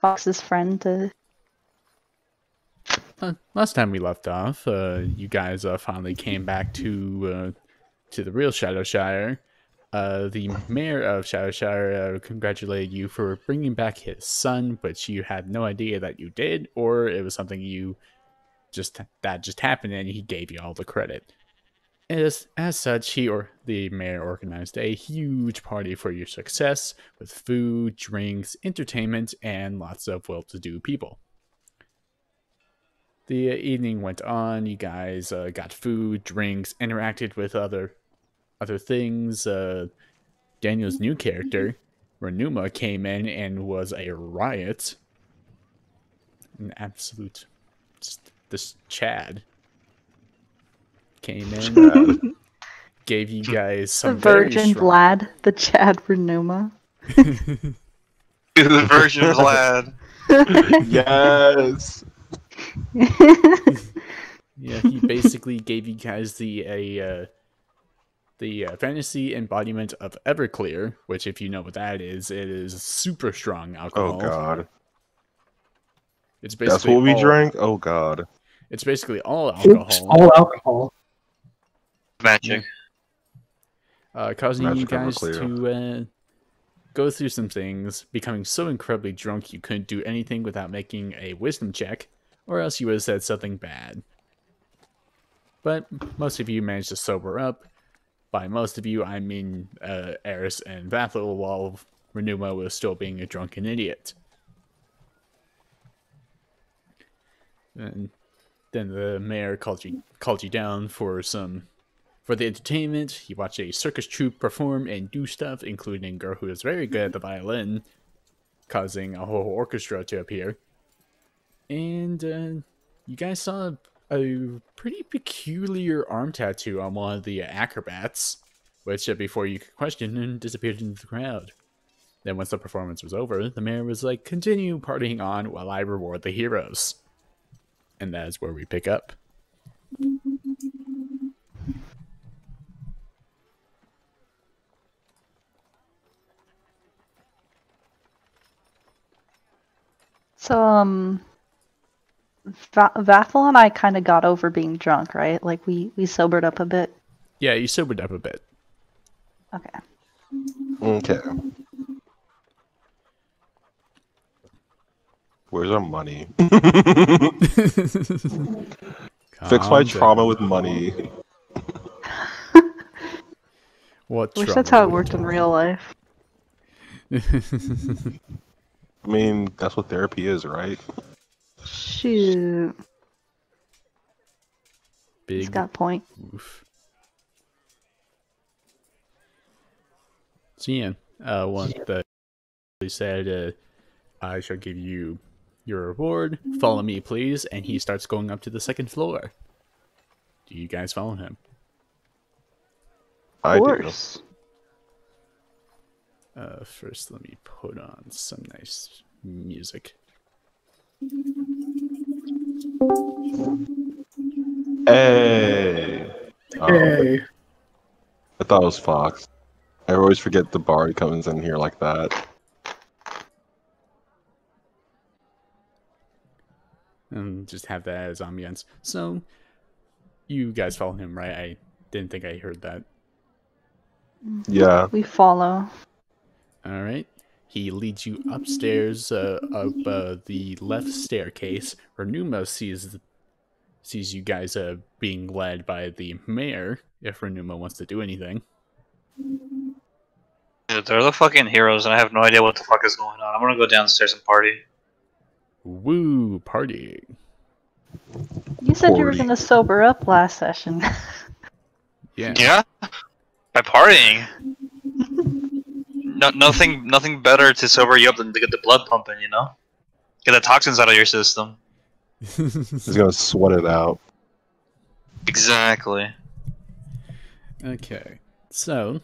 Fox's friend to. Last time we left off, you guys finally came back to the real Shadowshire. The mayor of Shadowshire congratulated you for bringing back his son, but you had no idea that you did, or it was something you just happened, and he gave you all the credit. As such, the mayor organized a huge party for your success with food, drinks, entertainment, and lots of well-to-do people. The evening went on. You guys got food, drinks, interacted with other things. Daniel's new character, Renuma, came in and was a riot. An absolute, this Chad came in, gave you guys The some very Virgin strong. Vlad, the Chad Renuma. The Virgin Vlad. Yes. Yeah, he basically gave you guys the fantasy embodiment of Everclear, which, if you know what that is, it is super strong alcohol. Oh god. It's That's basically what we drank? Oh god. It's basically all alcohol. Oops, all alcohol. Magic. Causing Magic you guys Everclear. to go through some things, becoming so incredibly drunk you couldn't do anything without making a wisdom check, or else you would have said something bad. But most of you managed to sober up. By most of you, I mean Eris and Vathil, while Renuma was still being a drunken idiot. And then the mayor called you down for the entertainment. You watch a circus troupe perform and do stuff, including a girl who is very good at the violin, causing a whole orchestra to appear. And you guys saw a pretty peculiar arm tattoo on one of the acrobats, which before you could question, disappeared into the crowd. Then once the performance was over, the mayor was like, continue partying on while I reward the heroes. And that is where we pick up. So, Vathil and I kind of got over being drunk, right? Like, we sobered up a bit. Yeah, you sobered up a bit. Okay. Okay. Where's our money? Fix my trauma with money. What I wish trauma that's how it would worked in real life. I mean, that's what therapy is, right? Shoot. Big He's got point. oof. So yeah, one the he said, I shall give you your reward. Follow me, please. And he starts going up to the second floor. Do you guys follow him? Of I do. course. First, let me put on some nice music. Hey. Hey. I thought it was Fox. I always forget the bard comes in here like that. And just have that as ambience. So, you guys follow him, right? I didn't think I heard that. Yeah. We follow. All right. He leads you upstairs, up the left staircase. Renuma sees you guys being led by the mayor. If Renuma wants to do anything. Dude, they're the fucking heroes, and I have no idea what the fuck is going on. I'm gonna go downstairs and party. Woo, party. You said you were Party. gonna sober up last session. Yeah. Yeah? By partying. Nothing better to sober you up than to get the blood pumping, you know? Get the toxins out of your system. He's gonna sweat it out. Exactly. Okay. So,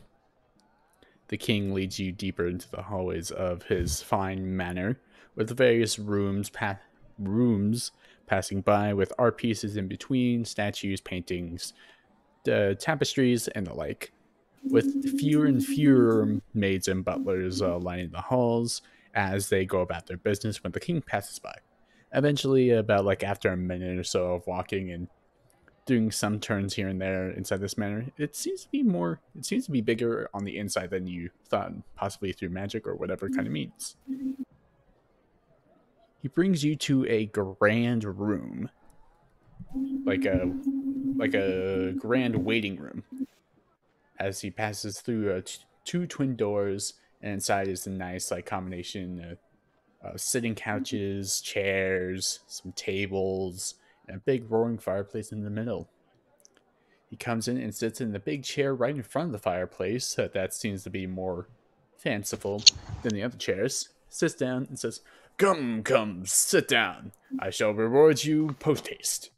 the king leads you deeper into the hallways of his fine manor, with various rooms passing by, with art pieces in between, statues, paintings, tapestries, and the like. With fewer and fewer maids and butlers lining the halls, as they go about their business when the king passes by. Eventually, about like after a minute or so of walking and doing some turns here and there inside this manor, it seems to be bigger on the inside than you thought, possibly through magic or whatever kind of means. He brings you to a grand room, like a grand waiting room. As he passes through two twin doors, and inside is a nice like combination of sitting couches, chairs, some tables, and a big roaring fireplace in the middle. He comes in and sits in the big chair right in front of the fireplace. That seems to be more fanciful than the other chairs. Sits down and says, "Come, come, sit down. I shall reward you post haste."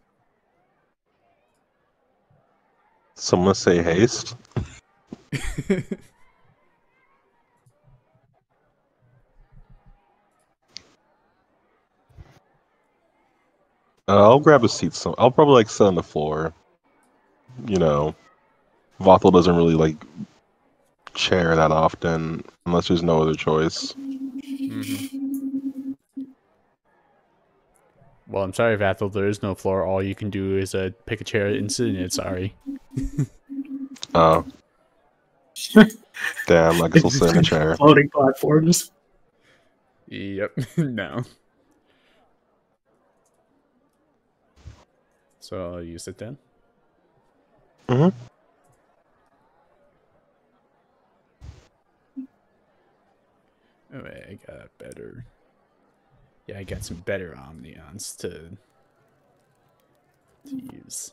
Someone say haste. I'll grab a seat. So I'll probably like sit on the floor. You know, Vothel doesn't really like chair that often unless there's no other choice. Mm-hmm. Well, I'm sorry, Vathel. There is no floor. All you can do is pick a chair and sit in it. Sorry. Oh. Damn, I guess I'll sit in a chair. Floating platforms. Yep. No. So you sit down? Mm-hmm. Oh, I got better. Yeah, I got some better omnions to use.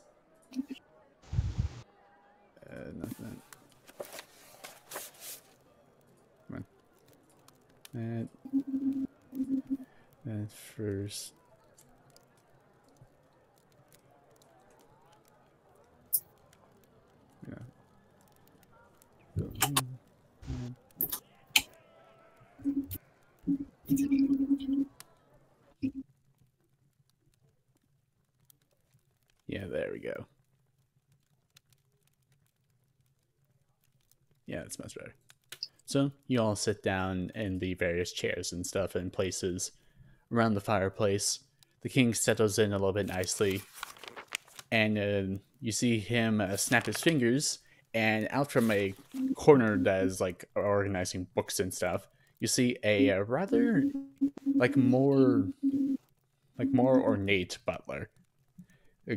Nothing. Come on. That first. Yeah. Yeah, there we go. Yeah, that's much better. So you all sit down in the various chairs and stuff and places around the fireplace. The king settles in a little bit nicely, and you see him snap his fingers, and out from a corner that is like organizing books and stuff, you see a rather more ornate butler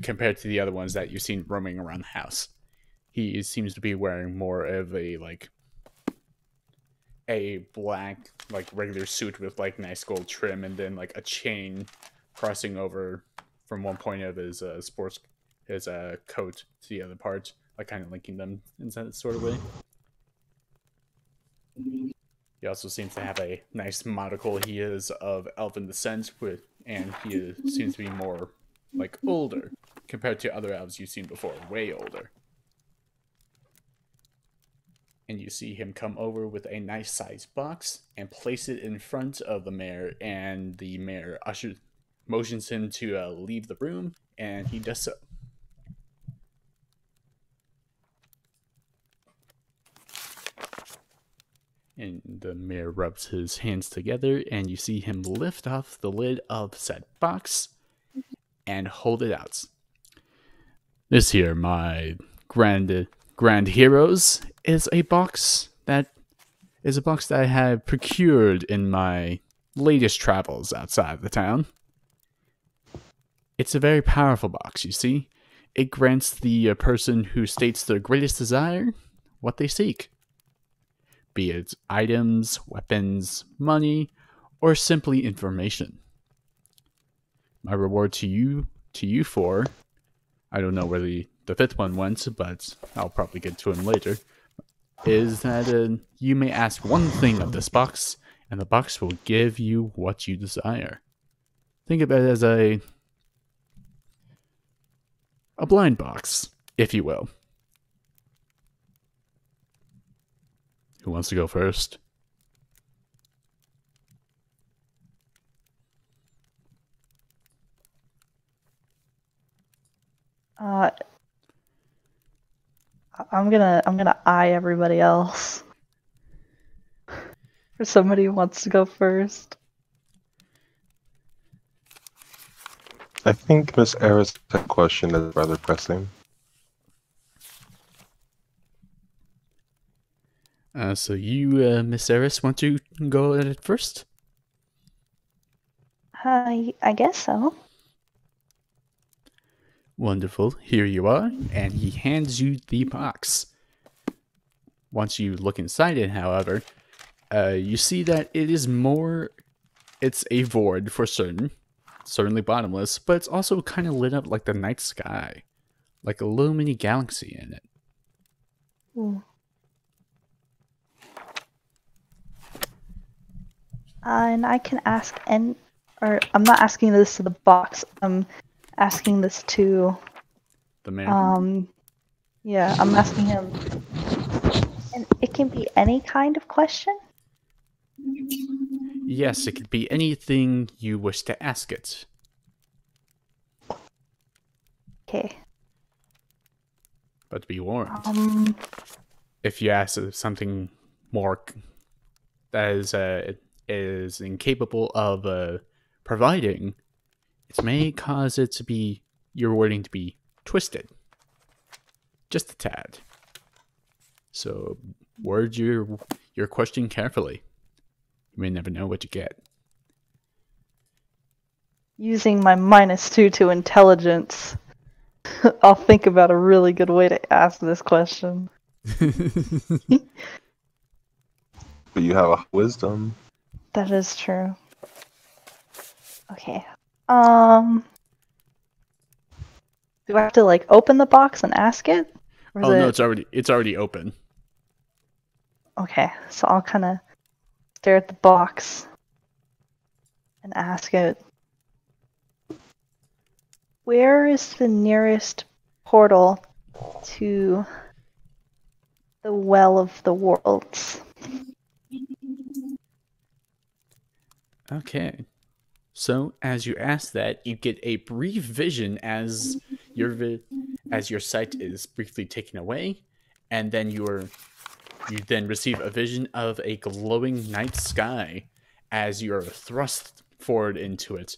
compared to the other ones that you've seen roaming around the house. He seems to be wearing more of a black regular suit with nice gold trim, and then a chain crossing over from one point of his coat to the other part, kind of linking them in that sort of way. He also seems to have a nice monocle. He is of elven descent, and he seems to be more older compared to other elves you've seen before, way older. And you see him come over with a nice sized box and place it in front of the mayor, and the mayor motions him to leave the room, and he does so. And the mayor rubs his hands together, and you see him lift off the lid of said box and hold it out. This here, my grand heroes, is a box that I have procured in my latest travels outside of the town. It's a very powerful box, you see. It grants the person who states their greatest desire what they seek. Be it items, weapons, money, or simply information. My reward to you four, I don't know where the fifth one went, but I'll probably get to him later, is that you may ask one thing of this box, and the box will give you what you desire. Think of it as a blind box, if you will. Who wants to go first? I'm gonna eye everybody else Or somebody who wants to go first. I think Miss Eris' question is rather pressing. So you, Miss Eris, want to go at it first? I guess so. Wonderful. Here you are, and he hands you the box. Once you look inside it, however, you see that it's a void for certain, certainly bottomless, but it's also kind of lit up like the night sky, like a little mini galaxy in it. Ooh. And I can ask, or I'm not asking this to the box. I'm asking this to, The man. yeah, I'm asking him, and it can be any kind of question. Yes, it could be anything you wish to ask it. Okay. But be warned, if you ask something more that is incapable of providing, it may cause your wording to be twisted, just a tad. So word your question carefully. You may never know what you get. Using my -2 to intelligence, I'll think about a really good way to ask this question. But you have a wisdom. That is true. Okay. Do I have to like open the box and ask it? Or is Oh no, it... it's already open. Okay, so I'll kind of stare at the box and ask it. Where is the nearest portal to the Well of the Worlds? Okay. So as you ask that, you get a brief vision as your sight is briefly taken away, and then you then receive a vision of a glowing night sky as you are thrust forward into it.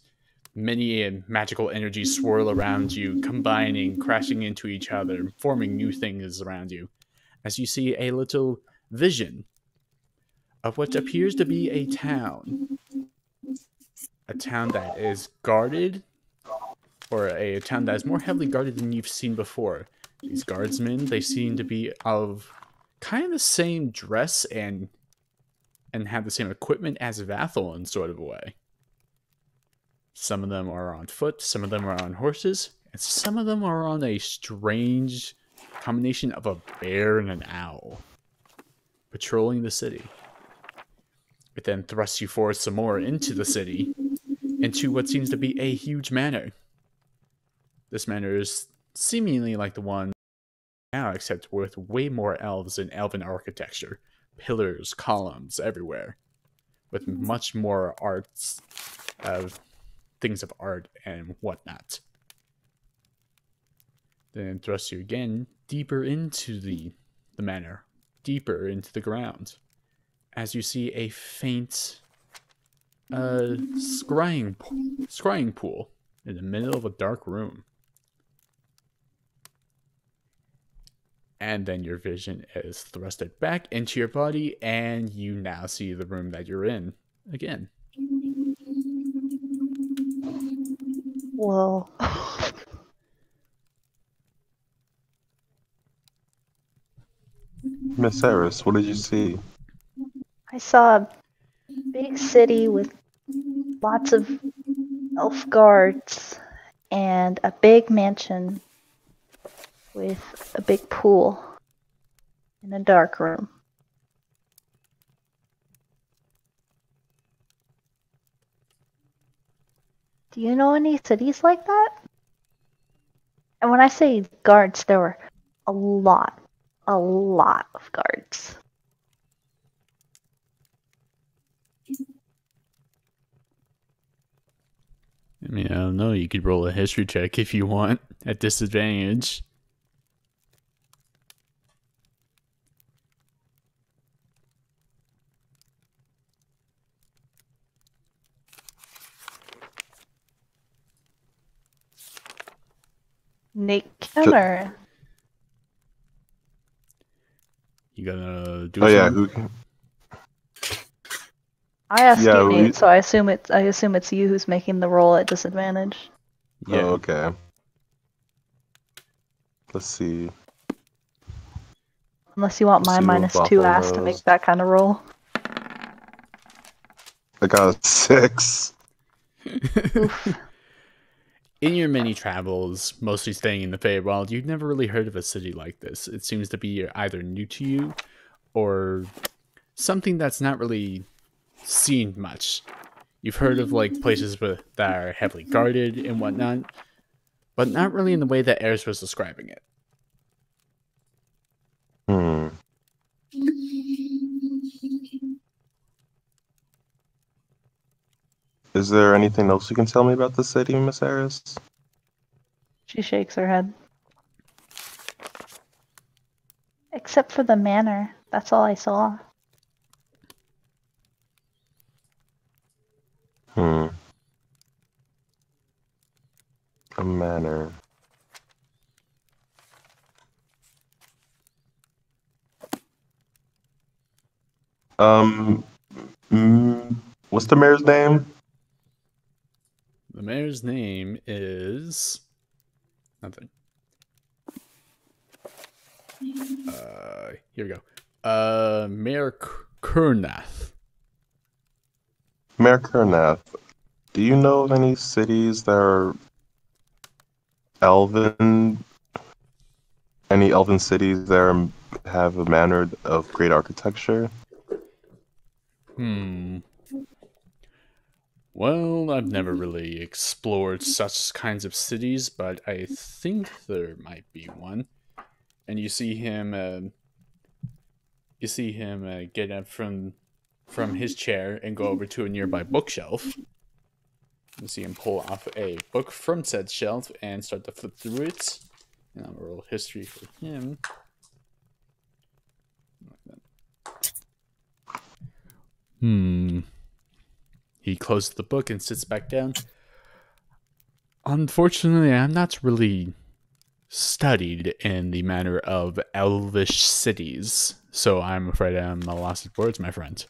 Many magical energies swirl around you, combining, crashing into each other, forming new things around you. As you see a little vision of what appears to be a town that is guarded, or a town that is more heavily guarded than you've seen before. These guardsmen, they seem to be of kind of the same dress and have the same equipment as Vathel in sort of a way. Some of them are on foot, some of them are on horses, and some of them are on a strange combination of a bear and an owl, patrolling the city. It then thrusts you forward some more into the city, into what seems to be a huge manor. This manor is seemingly like the one now, except with way more elves and elven architecture. Pillars, columns everywhere, with much more arts of things of art and whatnot. Then thrust you again deeper into the manor, deeper into the ground, as you see a faint scrying pool in the middle of a dark room. And then your vision is thrusted back into your body, and you now see the room that you're in again. Whoa. Miss Eris, what did you see? I saw a big city with lots of elf guards and a big mansion with a big pool in a dark room. Do you know any cities like that? And when I say guards, there were a lot of guards. I mean, I don't know. You could roll a history check if you want at disadvantage. Nate Kenner. You gonna do Oh yeah, something? I asked Yeah, you, we- Nate, so I assume it's you who's making the roll at disadvantage. Yeah. Oh, okay. Let's see. Unless you want Let's my see what -2 Bothell ass to knows. make that kind of roll. I got a 6. Oof. In your many travels, mostly staying in the Feywild, you've never really heard of a city like this. It seems to be either new to you or something that's not really seen much. You've heard of like places that are heavily guarded and whatnot, but not really in the way that Eris was describing it. Hmm. Is there anything else you can tell me about the city, Miss Harris? She shakes her head. Except for the manor. That's all I saw. Hmm. A manor. Um. What's the mayor's name? The mayor's name is nothing. Here we go. Mayor Kurnath. Mayor Kernath. Do you know of any cities that are elven? Any elven cities that have a manner of great architecture? Well, I've never really explored such kinds of cities, but I think there might be one. And you see him. Get up from his chair and go over to a nearby bookshelf. You see him pull off a book from said shelf and start to flip through it. And I'll roll history for him. He closes the book and sits back down. Unfortunately, I'm not really studied in the manner of elvish cities, so I'm afraid I'm a lost of words, my friend.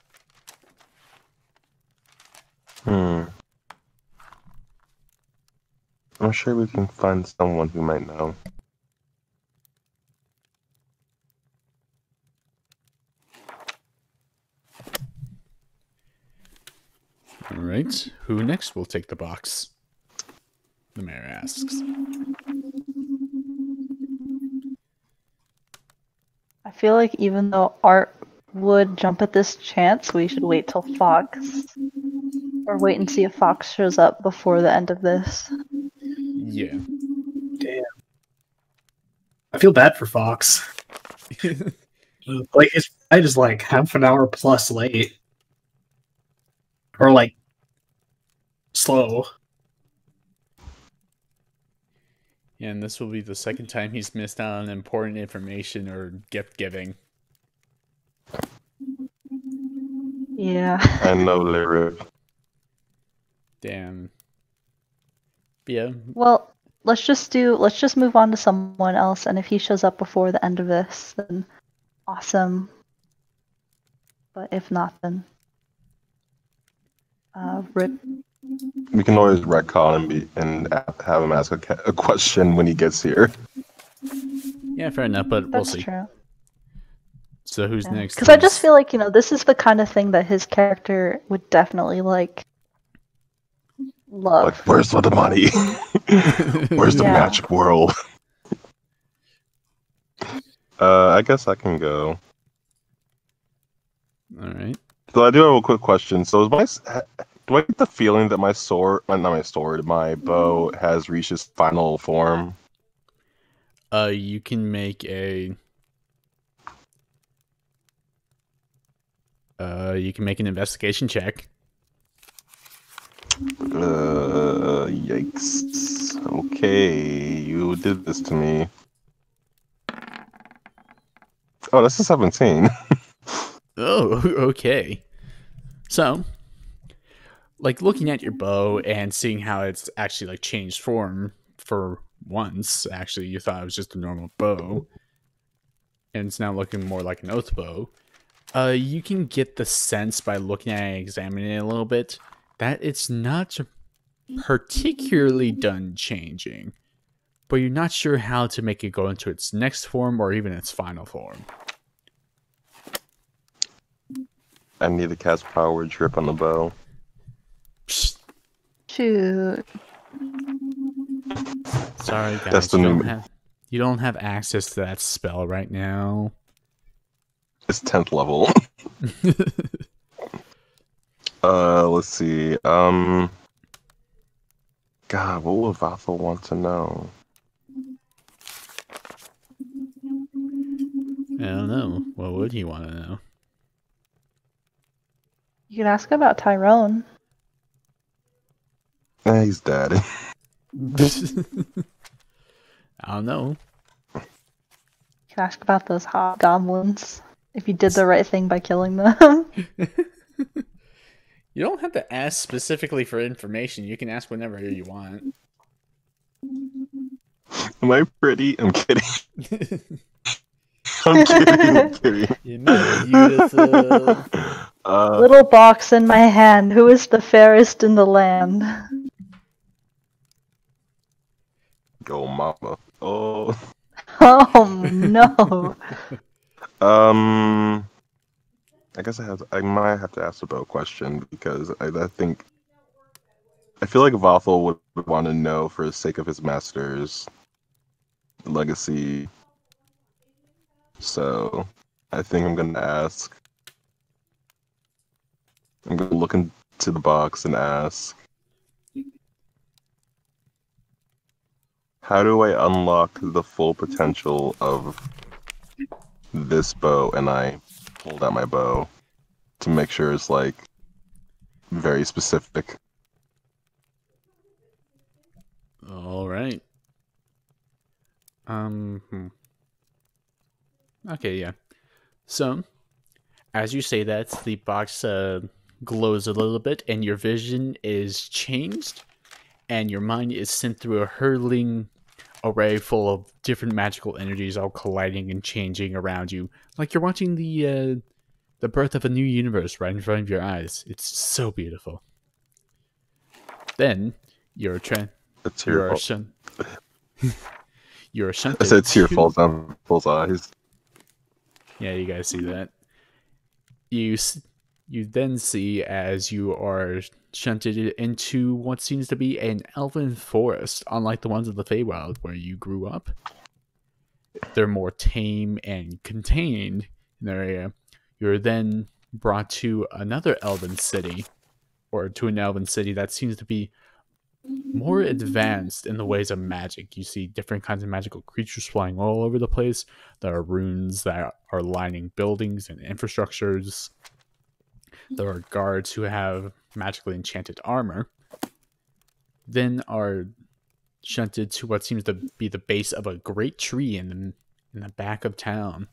I'm sure we can find someone who might know. Alright, who next will take the box? The mayor asks. I feel like even though Art would jump at this chance, we should wait till Fox. Or wait and see if Fox shows up before the end of this. Yeah. Damn. I feel bad for Fox. Like his flight is like half an hour plus late. Or like slow. And this will be the second time he's missed out on important information or gift giving. Yeah. I know, Lyric. Damn. Yeah. Well, let's just move on to someone else, and if he shows up before the end of this, then awesome. But if not, then rip. We can always retcon and have him ask a question when he gets here. Yeah, fair enough, but we'll That's see. true. So who's next? Because I just feel like, this is the kind of thing that his character would definitely love. Like, where's the money? Where's the magic world? I guess I can go. All right. So I do have a quick question. So do I get the feeling that my bow has reached its final form? You can make an investigation check. Yikes. Okay, you did this to me. Oh, that's a 17. Oh, okay. So, like looking at your bow and seeing how it's actually like changed form for once. Actually, you thought it was just a normal bow, and it's now looking more like an oath bow. You can get the sense by looking at it and examining it a little bit that it's not particularly done changing, but you're not sure how to make it go into its next form or even its final form. I need to cast Power Drip on the bow. Psst. Shoot. Sorry, That's guys, the new. you don't have access to that spell right now. It's 10th level. Let's see. God, what would Vathel want to know? I don't know. What would he want to know? You could ask about Tyrone. He's dead. I don't know. You could ask about those hobgoblins. If you did the right thing by killing them. You don't have to ask specifically for information. You can ask whenever you want. Am I pretty? I'm kidding. I'm kidding. I'm kidding. You're not beautiful. Little box in my hand. Who is the fairest in the land? Go, mama. Oh. Oh no. I guess I might have to ask the bow question because I think I feel like Vothel would want to know for the sake of his master's legacy. So I think I'm gonna ask. I'm gonna look into the box and ask, how do I unlock the full potential of this bow? And I hold out my bow to make sure it's like very specific. All right. Okay, yeah. So, as you say that, the box glows a little bit, and your vision is changed, and your mind is sent through a hurtling array full of different magical energies, all colliding and changing around you, like you're watching the birth of a new universe right in front of your eyes. It's so beautiful. Then you're You're shunted. I said tear falls down people's eyes. Yeah, you guys see that. You then see as you are shunted into what seems to be an elven forest, unlike the ones of the Feywild where you grew up. They're more tame and contained in their area. You're then brought to another elven city, or to an elven city that seems to be more advanced in the ways of magic. You see different kinds of magical creatures flying all over the place. There are runes that are lining buildings and infrastructures. There are guards who have magically enchanted armor. Then are shunted to what seems to be the base of a great tree in the back of town.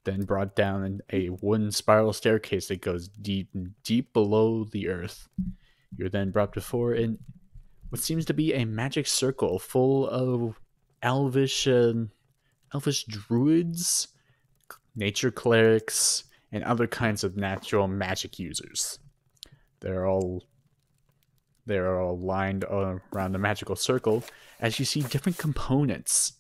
Then brought down a wooden spiral staircase that goes deep below the earth. You're then brought before what seems to be a magic circle full of elvish druids, nature clerics, and other kinds of natural magic users. They're all lined around the magical circle as you see different components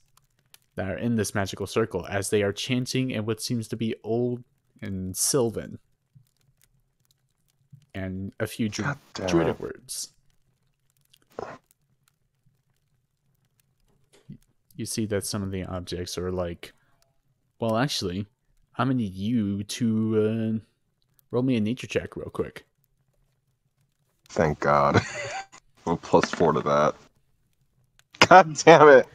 that are in this magical circle as they are chanting in what seems to be old and Sylvan and a few druidic words. You see that some of the objects are like, well, actually, I'm gonna need you to roll me a nature check real quick. Thank God. I'm +4 to that. God damn it.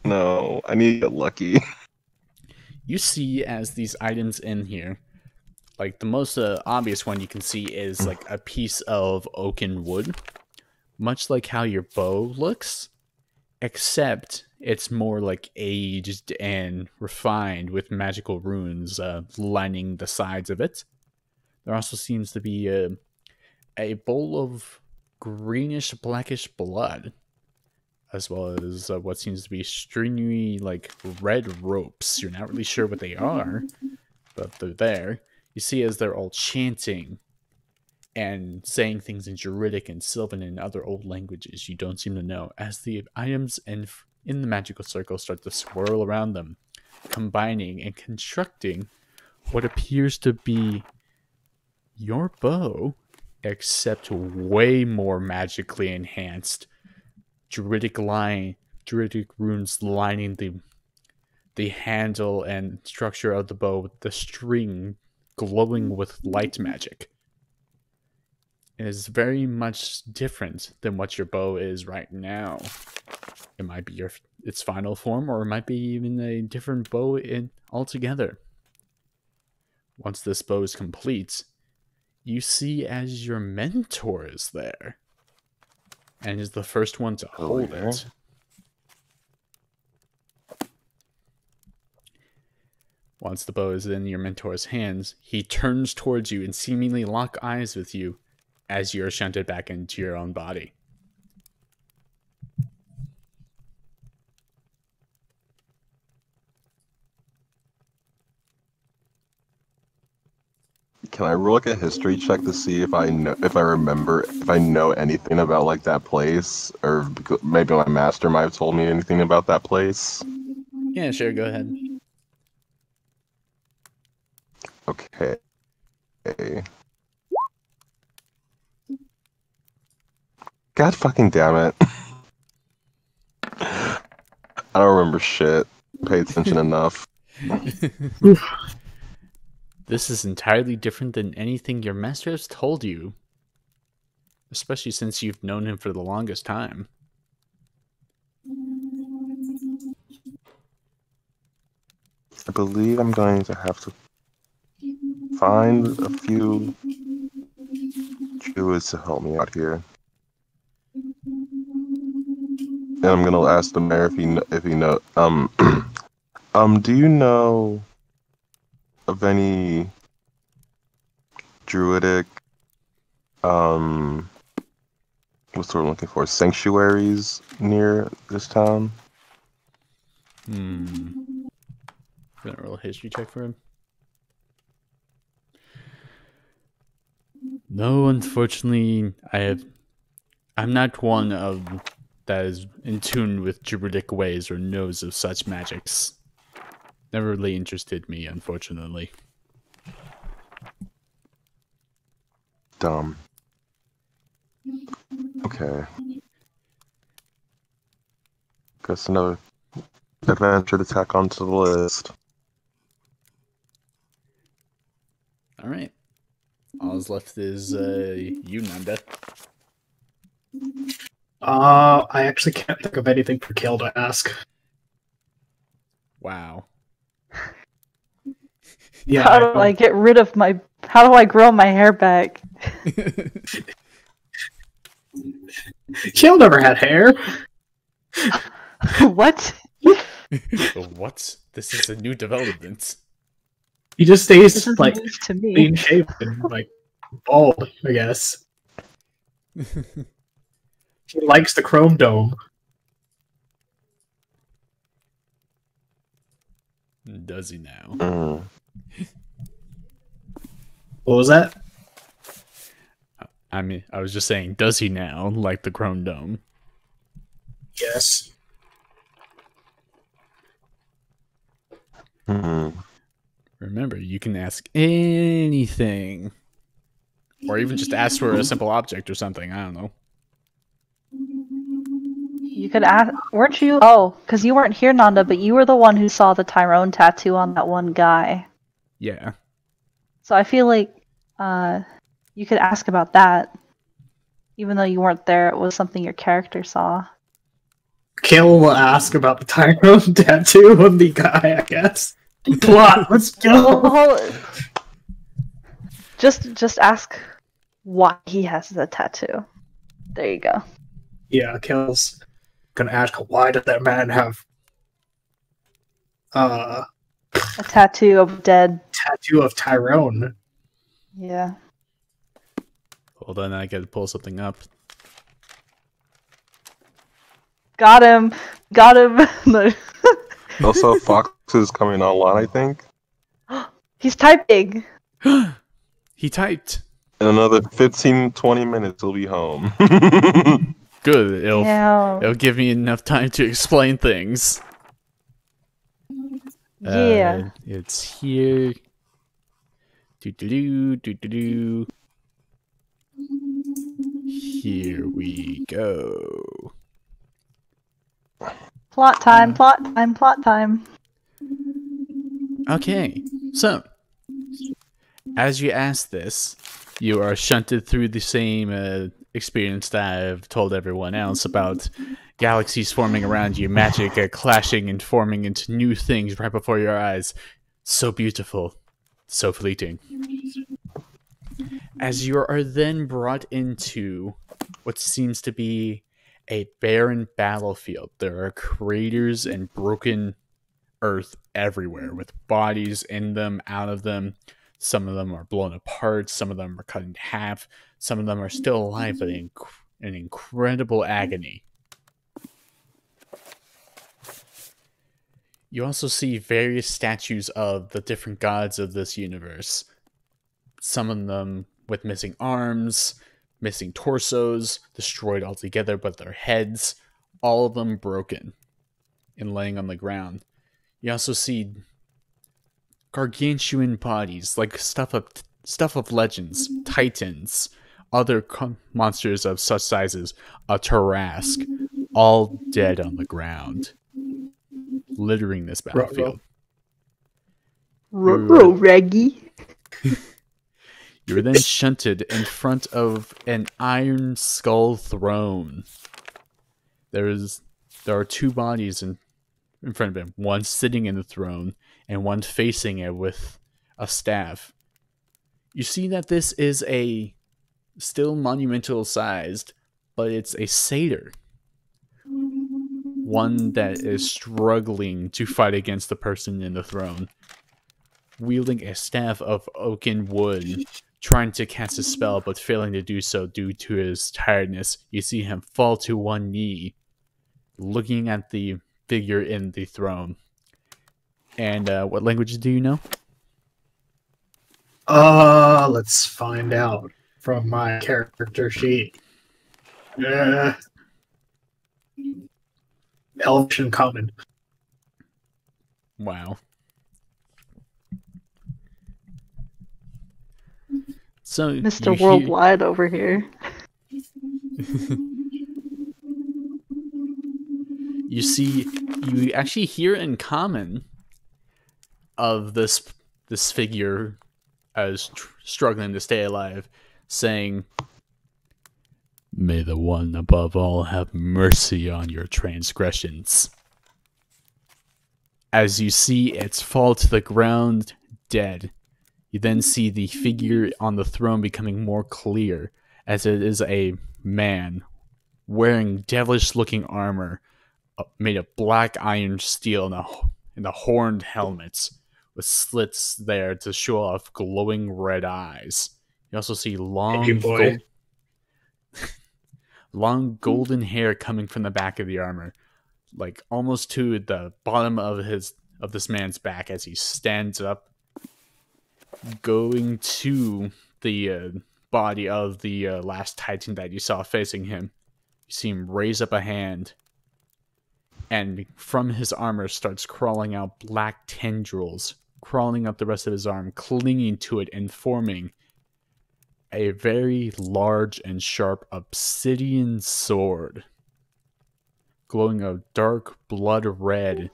No, I need to get lucky. You see as these items in here, like the most obvious one you can see is like a piece of oaken wood, much like how your bow looks, except it's more like aged and refined with magical runes lining the sides of it. There also seems to be a bowl of greenish blackish blood as well as what seems to be stringy, like red ropes. You're not really sure what they are, but they're there. You see as they're all chanting and saying things in Druidic and Sylvan and other old languages you don't seem to know, as the items in the magical circle start to swirl around them, combining and constructing what appears to be your bow, except way more magically enhanced. Druidic runes lining the handle and structure of the bow, with the string glowing with light magic. It is very much different than what your bow is right now. It might be its final form, or it might be even a different bow altogether. Once this bow is complete, you see as your mentor is there, and is the first one to hold it. Once the bow is in your mentor's hands, he turns towards you and seemingly lock eyes with you as you're shunted back into your own body. Can I roll like a history check to see if I know anything about like that place, or maybe my master might have told me anything about that place? Yeah, sure, go ahead. Okay. God fucking damn it. I don't remember shit. Pay attention enough. This is entirely different than anything your master has told you, especially since you've known him for the longest time. I believe I'm going to have to find a few druids to help me out here. And I'm gonna ask the mayor if he know do you know of any druidic what's what I'm looking for, sanctuaries near this town? Gonna roll a history check for him. No, unfortunately, I'm not one of that is in tune with druidic ways or knows of such magics. Never really interested me, unfortunately. Dumb. Okay. Guess another adventure to tack onto the list. Alright. All's left is you, Nanda. I actually can't think of anything for Kale to ask. Wow. Yeah. How do I get rid of my... How do I grow my hair back? Kale never had hair. What? What? This is a new development. He just This stays is like news to me. clean shaven, like bald, I guess. He likes the chrome dome. Does he now? Mm. What was that? I mean, I was just saying, does he now, like the Chrome Dome? Yes. Remember, you can ask anything. Or even just ask for a simple object or something, I don't know. You could ask... Weren't you... Oh, because you weren't here, Nanda, but you were the one who saw the Tyrone tattoo on that one guy. Yeah. So I feel like you could ask about that. Even though you weren't there, it was something your character saw. Kale will ask about the Tyrone tattoo on the guy, I guess. Plot, let's go! Just ask why he has the tattoo. There you go. Yeah, Kale's gonna ask, why did that man have A tattoo of dead. tattoo of Tyrone? Yeah. Hold on, I gotta pull something up. Got him. Got him. No. Also, Fox is coming online, I think. He's typing. He typed. In another 15, 20 minutes, he'll be home. Good. It'll Yeah. give me enough time to explain things. Yeah. It's here. Do. Here we go. Plot time, plot time, plot time. Okay, so as you ask this, you are shunted through the same experience that I've told everyone else about galaxies forming around you, magic clashing and forming into new things right before your eyes. So beautiful, so fleeting. As you are then brought into what seems to be a barren battlefield, there are craters and broken earth everywhere with bodies in them, out of them. Some of them are blown apart, some of them are cut in half, some of them are still alive but in incredible agony. You also see various statues of the different gods of this universe. Some of them with missing arms, missing torsos, destroyed altogether, but their heads, all of them broken and laying on the ground. You also see gargantuan bodies, like stuff of legends, titans, other monsters of such sizes, a Tarrasque, all dead on the ground, littering this battlefield. Reggie. You were then shunted in front of an iron skull throne. There are two bodies in front of him, one sitting in the throne and one facing it with a staff. You see that this is a still monumental sized, but it's a satyr. One that is struggling to fight against the person in the throne, wielding a staff of oaken wood, trying to cast a spell but failing to do so due to his tiredness. You see him fall to one knee, looking at the figure in the throne. And what languages do you know? Let's find out from my character sheet. Elvish and Common. Wow. So Mr. Worldwide over here. You actually hear in common of this figure as struggling to stay alive, saying, "May the one above all have mercy on your transgressions." As you see it fall to the ground, dead, you then see the figure on the throne becoming more clear, as it is a man wearing devilish-looking armor made of black iron steel and the horned helmets with slits there to show off glowing red eyes. You also see long golden hair coming from the back of the armor, like almost to the bottom of this man's back as he stands up, going to the body of the last titan that you saw facing him. You see him raise up a hand, and from his armor starts crawling out black tendrils, crawling up the rest of his arm, clinging to it and forming a very large and sharp obsidian sword, glowing a dark blood red,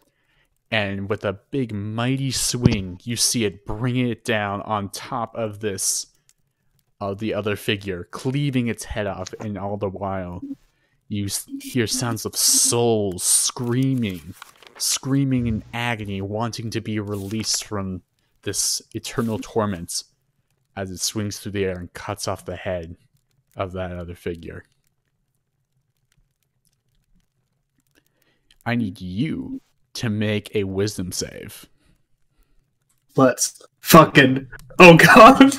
and with a big mighty swing, you see it bringing it down on top of the other figure, cleaving its head off, and all the while you hear sounds of souls screaming in agony, wanting to be released from this eternal torment as it swings through the air and cuts off the head of that other figure. I need you to make a wisdom save. Let's fucking... Oh god!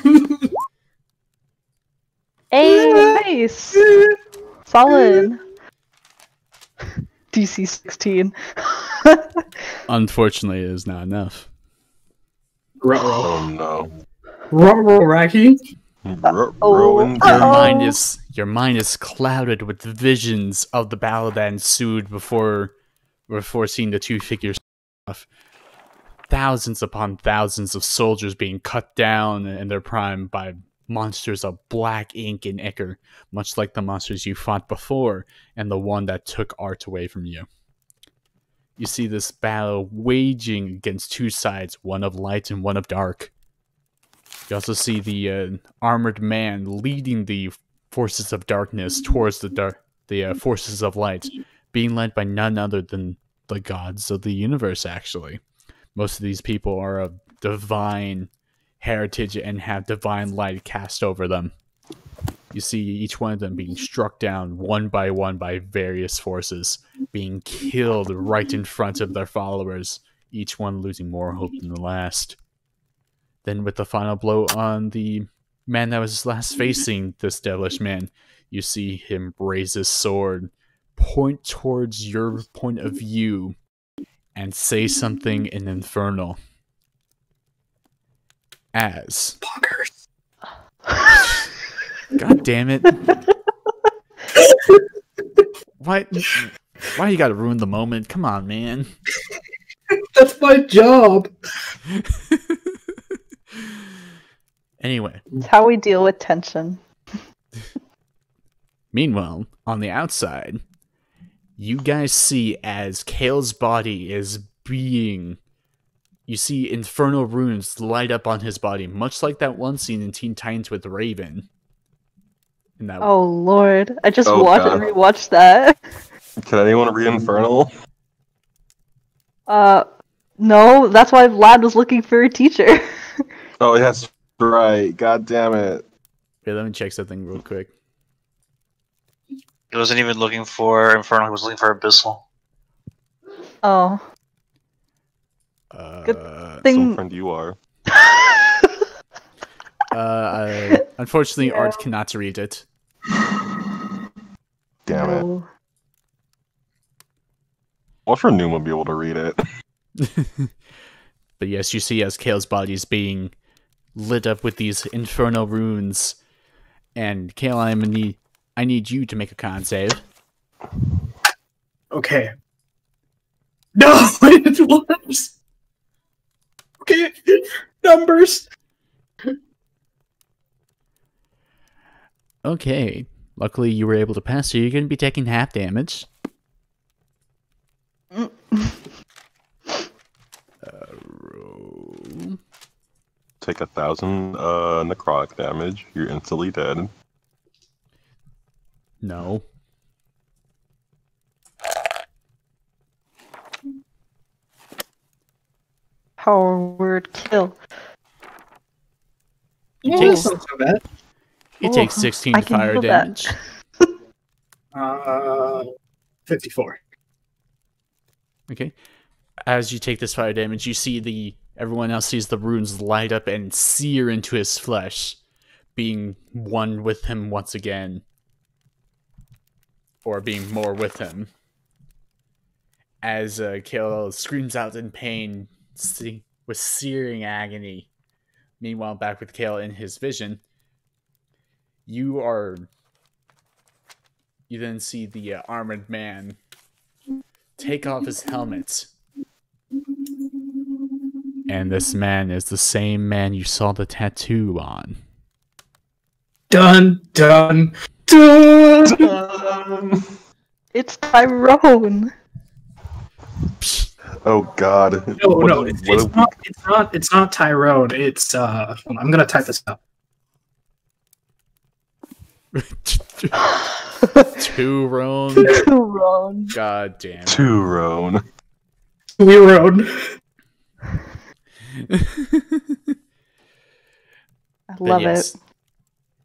Hey, nice. Solid. DC 16. Unfortunately, it is not enough. Ruh-roh. Oh no. Ruh-roh, Raggy. Rowan Your mind is clouded with visions of the battle that ensued before seeing the two figures off. Thousands upon thousands of soldiers being cut down in their prime by monsters of black ink and ichor, much like the monsters you fought before and the one that took art away from you. You see this battle waging against two sides, one of light and one of dark. You also see the armored man leading the forces of darkness towards the forces of light, being led by none other than the gods of the universe, actually. Most of these people are of divine heritage and have divine light cast over them. You see each one of them being struck down one by various forces, being killed right in front of their followers, each one losing more hope than the last. Then with the final blow on the man that was last facing this devilish man, you see him raise his sword, point towards your point of view, and say something in Infernal. As... Bonkers. God damn it. Why you gotta ruin the moment? Come on, man. That's my job. Anyway. It's how we deal with tension. Meanwhile, on the outside, you guys see as Kale's body is being... You see infernal runes light up on his body, much like that one scene in Teen Titans with Raven. Oh lord, I just rewatched that. Can anyone read Infernal? No, that's why Vlad was looking for a teacher. Oh, yes, right. God damn it. Okay, let me check something real quick. He wasn't even looking for Infernal, he was looking for Abyssal. Oh. Good Some thing. friend you are. Unfortunately, Yeah. Art cannot read it. Damn it. What for Numa be able to read it? But yes, you see as Kale's body is being lit up with these infernal runes. And Kale, I need you to make a con save. Okay. No, it was. Okay, numbers. Okay. Luckily, you were able to pass, so you're going to be taking half damage. Roll. Take 1,000 necrotic damage. You're instantly dead. No. Power word kill. It Yeah, takes, that's not so bad. it takes 16 I can fire handle that. damage. 54. Okay. As you take this fire damage, you see everyone else sees the runes light up and sear into his flesh, being one with him once again. Or being more with him. As Kale screams out in pain with searing agony. Meanwhile, back with Kale in his vision, you then see the armored man take off his helmet. And this man is the same man you saw the tattoo on. Dun, dun, dun! It's Tyrone. Oh god. No, it's not Tyrone. It's I'm gonna type this out. Tyrone. Tyrone. God damn it. Tyrone. Tyrone. I love it.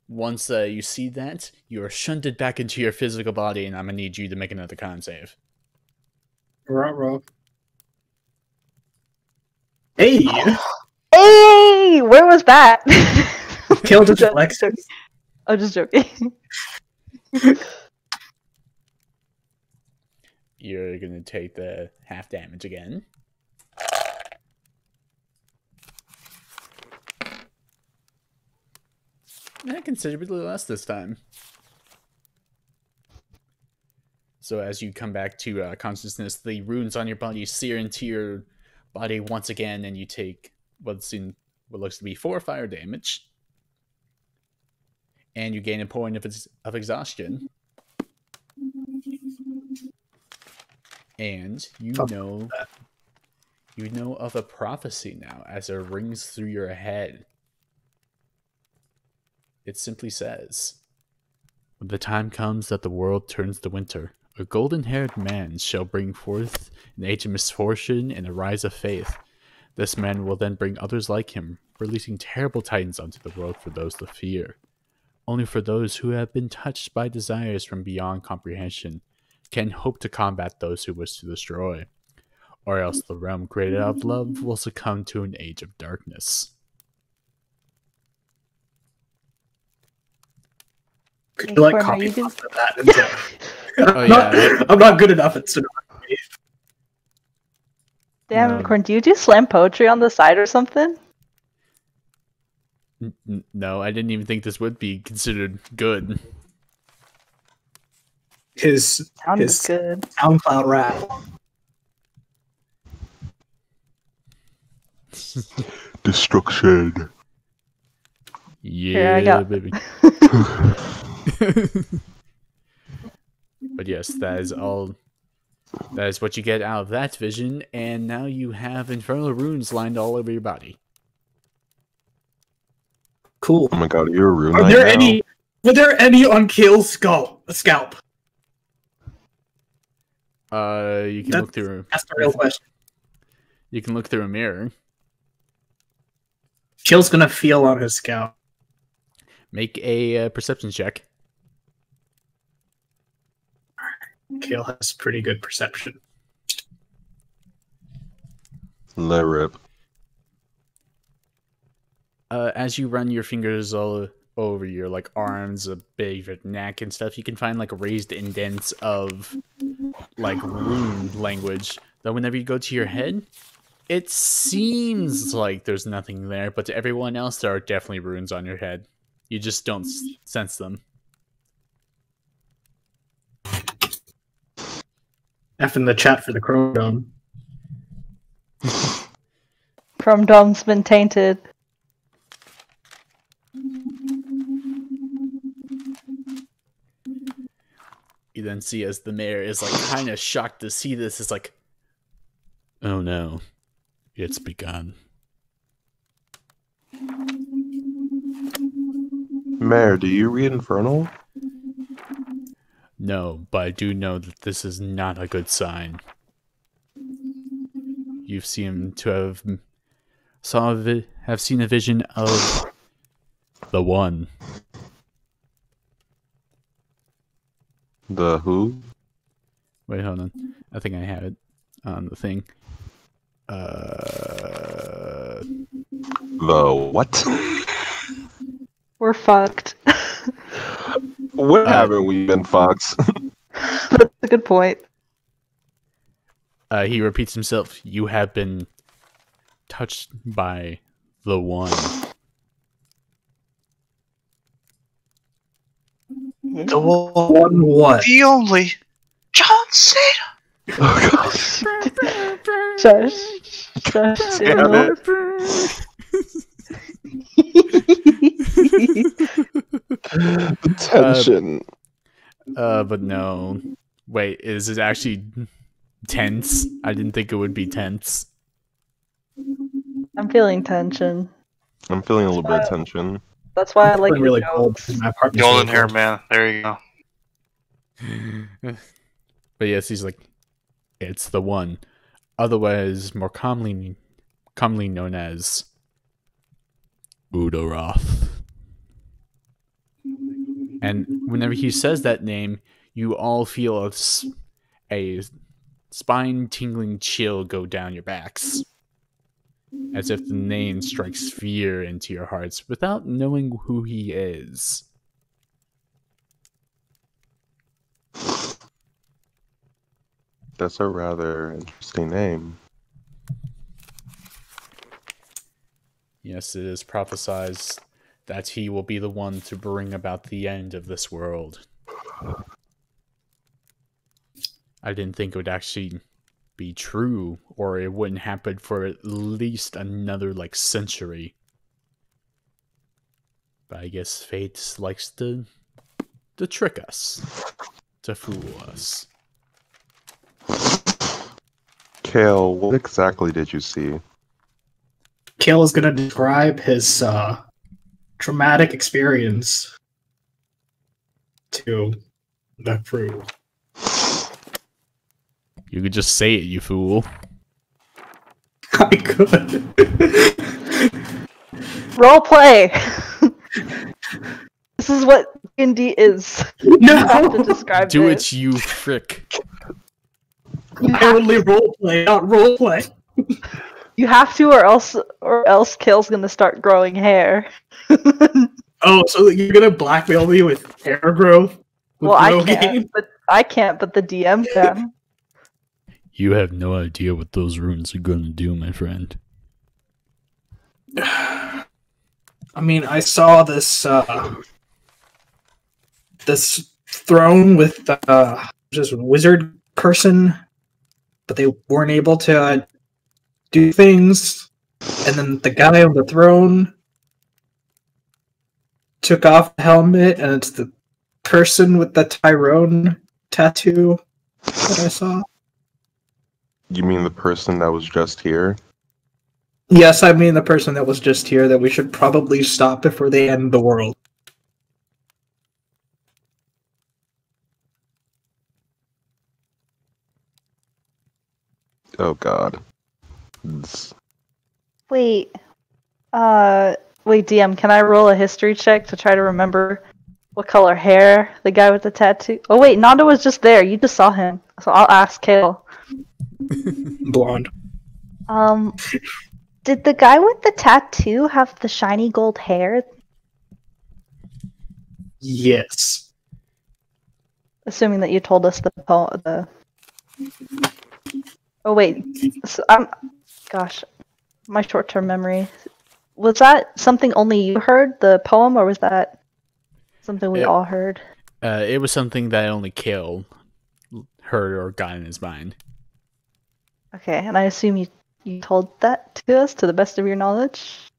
Once you see that, you are shunted back into your physical body, and I'm gonna need you to make another con save. Ruh-roh. Hey! Hey, where was that? Kill just flexed. I'm just joking. you're going to take the half damage again. Considerably less this time. So as you come back to consciousness, the runes on your body sear into your body once again, and you take what looks to be 4 fire damage. And you gain a point of exhaustion. And you know of a prophecy now as it rings through your head. It simply says, "When the time comes that the world turns to winter, a golden-haired man shall bring forth an age of misfortune and a rise of faith. This man will then bring others like him, releasing terrible titans onto the world for those to fear. Only for those who have been touched by desires from beyond comprehension can hope to combat those who wish to destroy, or else the realm created out of love will succumb to an age of darkness." Could you like Acorn, are copy you pasta that? Into... Oh, yeah. I'm not good enough at stenography. Damn, No. Acorn, do you do slam poetry on the side or something? No, I didn't even think this would be considered good. His Sounds good. SoundCloud rap. Destruction. Yeah, I got- baby. But yes, that is all. That is what you get out of that vision, and now you have infernal runes lined all over your body. Cool. Oh my god, you're a rune Are knight there now? any? Were there any on Kill's scalp? You can That's- look through. That's the real question. You can look through a mirror. Kill's gonna feel on his scalp. Make a perception check. Kill has pretty good perception. Let rip. As you run your fingers all over your like arms, a bit of your neck and stuff, you can find like raised indents of like rune language. That whenever you go to your head, it seems like there's nothing there, but to everyone else, there are definitely runes on your head. You just don't sense them. F in the chat for the Chrome Dome. Chrome Dome's been tainted. You then see as the mayor is like kind of shocked to see this. It's like, oh no, it's begun. Mayor, do you read Infernal? No, but I do know that this is not a good sign. You've seen to have seen a vision of the One. The who? Wait, hold on. I think I have it on the thing. The what? We're fucked. Where haven't we been, Fox? That's a good point. He repeats himself. You have been touched by the One. The One what? The only John Cena. Oh god. Shush. Shush. Damn it. The tension. But no. Wait, is it actually tense? I didn't think it would be tense. I'm feeling tension. I'm feeling a little bit of tension. That's why I like It's really the cold. jokes. My apartment's Golden really hair cold. man. There you go. But yes, he's like, it's the One. Otherwise, more commonly known as Udoroth. And whenever he says that name, you all feel a spine-tingling chill go down your backs. As if the name strikes fear into your hearts without knowing who he is. That's a rather interesting name. Yes, it is prophesied that he will be the one to bring about the end of this world. I didn't think it would actually be true, or it wouldn't happen for at least another, century. But I guess fate likes to trick us, to fool us. Kale, what exactly did you see? Kale is going to describe his traumatic experience to the crew. You could just say it, you fool. I could. Role play. This is what D&D is. You have to No! describe Do this. it, you frick. You I have, only roleplay, not roleplay. you have to, or else Kale's gonna start growing hair. Oh, so you're gonna blackmail me with hair growth? With Well, I no can't, but the DM can. You have no idea what those runes are gonna do, my friend. I mean, I saw this this throne with just wizard person, but they weren't able to do things. And then the guy on the throne took off the helmet, and it's the person with the Tyrone tattoo that I saw. You mean the person that was just here? Yes, I mean the person that was just here that we should probably stop before they end the world. Oh god. It's- Wait, DM, can I roll a history check to try to remember what color hair the guy with the tattoo? Oh wait, Nanda was just there. You just saw him, so I'll ask Kale. Blonde. Did the guy with the tattoo have the shiny gold hair? Yes. Assuming that you told us the. Oh wait, so gosh, my short-term memory. Was that something only you heard, the poem, or was that something we all heard? It was something that only Kale heard or got in his mind. Okay, and I assume you told that to us to the best of your knowledge?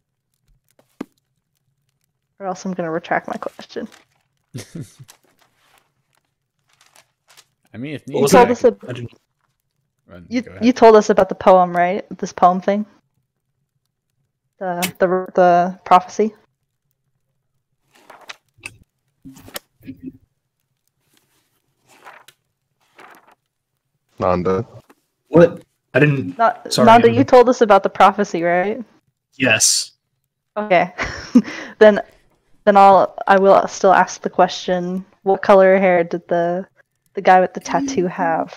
Or else I'm going to retract my question. I mean, if What needed, was told it? us I didn't- You told us about the poem, right? This poem thing? The prophecy? Nanda. What? I didn't. Sorry, Nanda, Emily. you told us about the prophecy, right? Yes. Okay. then I will still ask the question, what color hair did the guy with the tattoo have?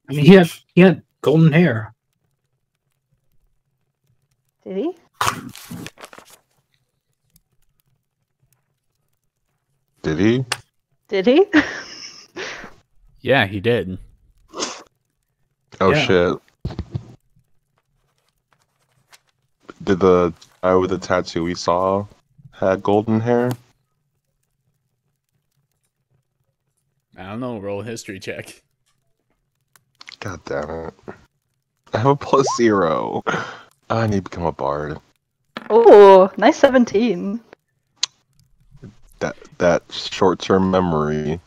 I mean, he had golden hair. Did he? Did he? Did he? Yeah, he did. Oh Yeah. shit. Did the guy with the tattoo we saw had golden hair? I don't know, roll a history check. God damn it. I have a +0. I need to become a bard. Oh, nice 17. That short-term memory.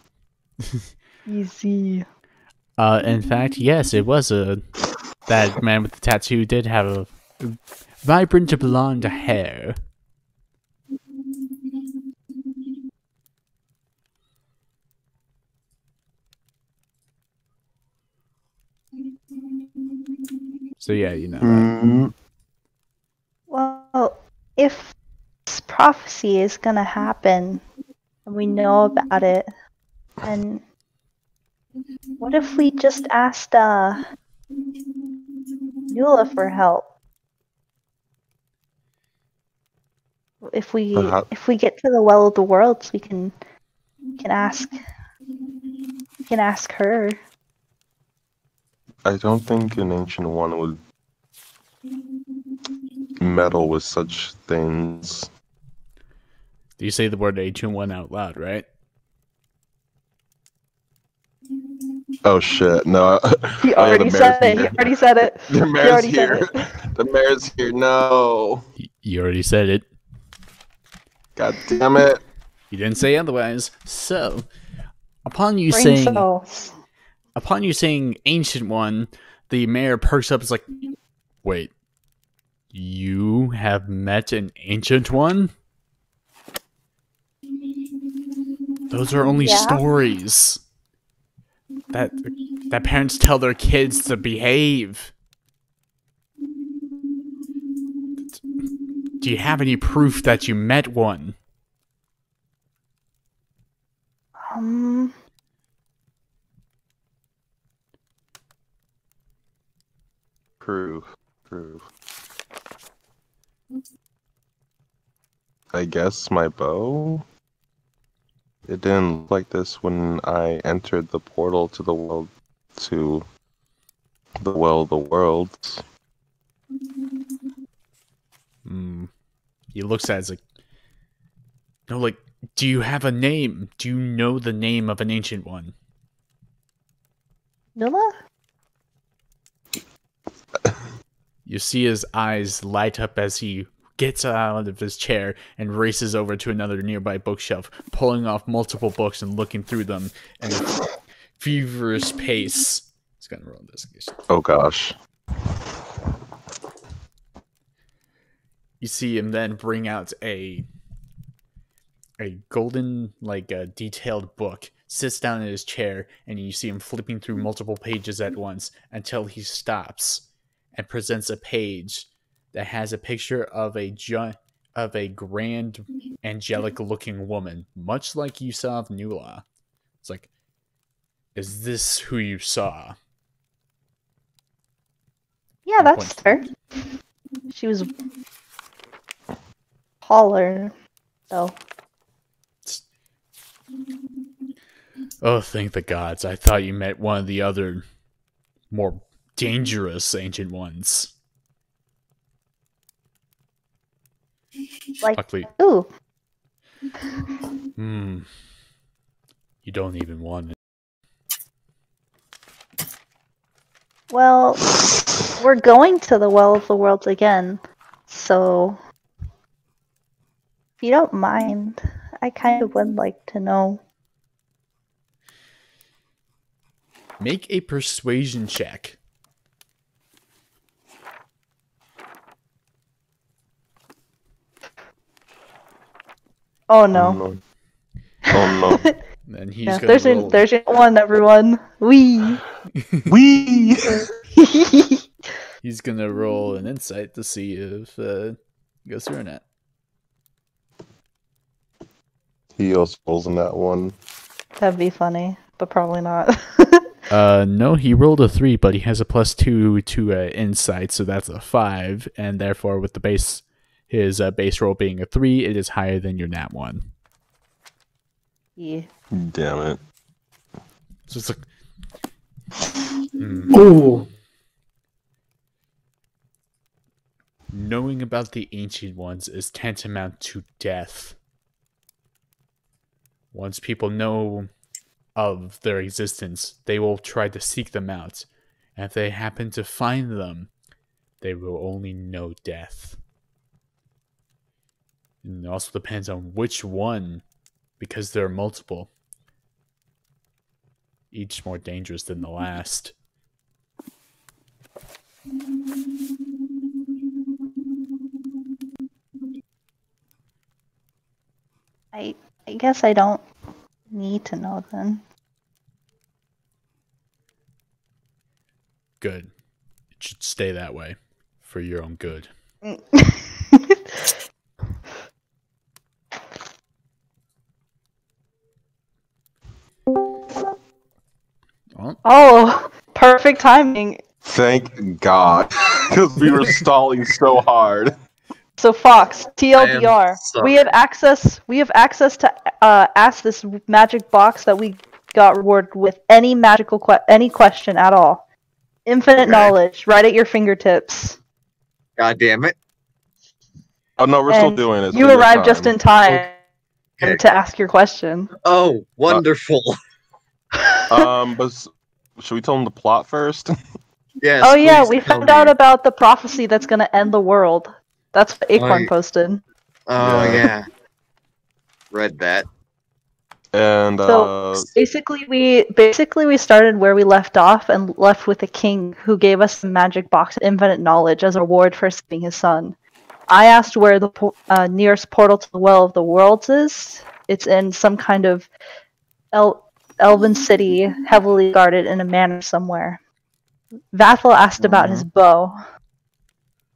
Easy. In fact, yes, it was that man with the tattoo did have a vibrant blonde hair. So yeah, you know that. Mm, Well, if this prophecy is gonna happen and we know about it, then what if we just asked Nuala for help? If we get to the Well of the Worlds, we can ask her. I don't think an ancient one would meddle with such things. Do you say the word H1 out loud, right? Oh shit! No. He Oh yeah, the already mayor's said it. He here. already said it. The He mayor's already said here. it. The mayor's here. No. You already said it. God damn it. You didn't say otherwise. So, upon you Brain saying cells. ancient one, the mayor perks up. Is like, wait, you have met an ancient one? Those are only Yeah. stories that parents tell their kids to behave. Do you have any proof that you met one? Proof. I guess my bow? It didn't look like this when I entered the portal to the world of the worlds. He looks at it, like, no, like, do you have a name? Do you know the name of an ancient one? Nula? You see his eyes light up as he gets out of his chair and races over to another nearby bookshelf, pulling off multiple books and looking through them at a feverish pace. He's gonna roll investigation. Oh gosh. You see him then bring out a golden, like, a detailed book, sits down in his chair, and you see him flipping through multiple pages at once until he stops and presents a page that has a picture of a grand, angelic-looking woman, much like you saw of Nula. It's like, is this who you saw? Yeah, that's her. She was taller, though. Oh, thank the gods. I thought you met one of the other, more dangerous ancient ones. Like, Luckily, ooh. you don't even want it. Well, we're going to the Well of the Worlds again, so if you don't mind, I kind of would like to know. Make a persuasion check. Oh no. Oh no. And he's Yeah, gonna roll. there's your one, everyone. Wee. Wee! He's gonna roll an insight to see if it goes through or not. He also rolls in that one. That'd be funny, but probably not. No, he rolled a 3, but he has a +2 to insight, so that's a 5, and therefore with the his base roll being a 3, it is higher than your nat 1. Yeah. Damn it. So it's like, Ooh. knowing about the ancient ones is tantamount to death. Once people know of their existence, they will try to seek them out. And if they happen to find them, they will only know death. And it also depends on which one, because there are multiple. Each more dangerous than the last. I guess I don't need to know then. Good. It should stay that way. For your own good. Oh, perfect timing. Thank God. Because we were stalling so hard. So Fox, TLDR, sorry. we have access to ask this magic box that we got rewarded with any magical any question at all. Infinite Okay. knowledge, right at your fingertips. God damn it. Oh no, we're still And doing it. you so have arrived just time. in time Okay. to ask your question. Oh, wonderful. But should we tell them the plot first? Yes. Oh yeah, please we tell found out me. about the prophecy that's going to end the world. That's what Acorn I- posted. Oh Yeah. yeah. Read that. And So basically we started where we left off and left with a king who gave us a magic box of infinite knowledge as a reward for saving his son. I asked where the nearest portal to the Well of the Worlds is. It's in some kind of elven city, heavily guarded in a manor somewhere. Vathel asked about his bow.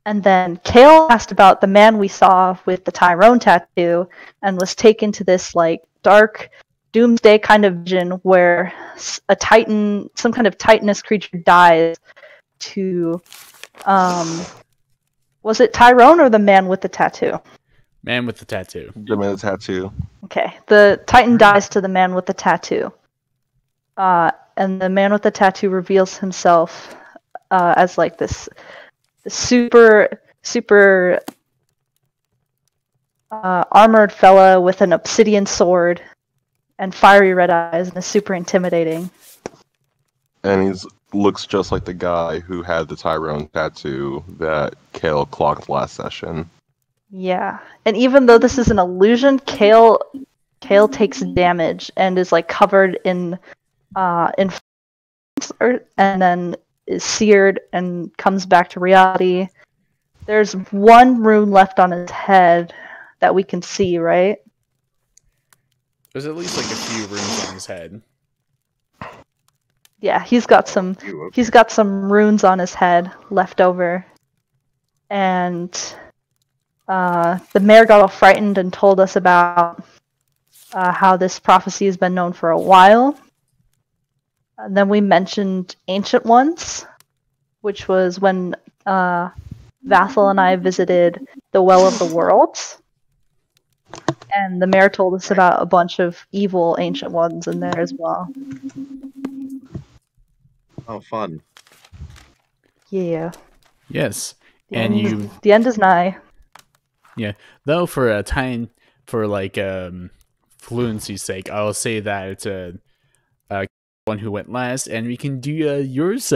And then Kale asked about the man we saw with the Tyrone tattoo and was taken to this like dark doomsday kind of vision where a titan, some kind of titanous creature dies to was it Tyrone or the man with the tattoo? Man with the tattoo. the man's tattoo. Okay. The titan dies to the man with the tattoo. And the man with the tattoo reveals himself as like this super armored fella with an obsidian sword and fiery red eyes and is super intimidating. And he looks just like the guy who had the Tyrone tattoo that Kale clocked last session. Yeah. And even though this is an illusion, Kale takes damage and is like covered in and then is seared and comes back to reality. There's one rune left on his head that we can see, right? There's at least like a few runes on his head. Yeah, he's got some runes on his head left over. And the mayor got all frightened and told us about how this prophecy has been known for a while. And then we mentioned Ancient Ones, which was when Vassal and I visited the Well of the Worlds. And the mayor told us about a bunch of evil Ancient Ones in there as well. Oh, fun. Yeah. Yes. The And end, the end is nigh. Though for a time, for like fluency's sake, I'll say that it's a one who went last, and we can do yours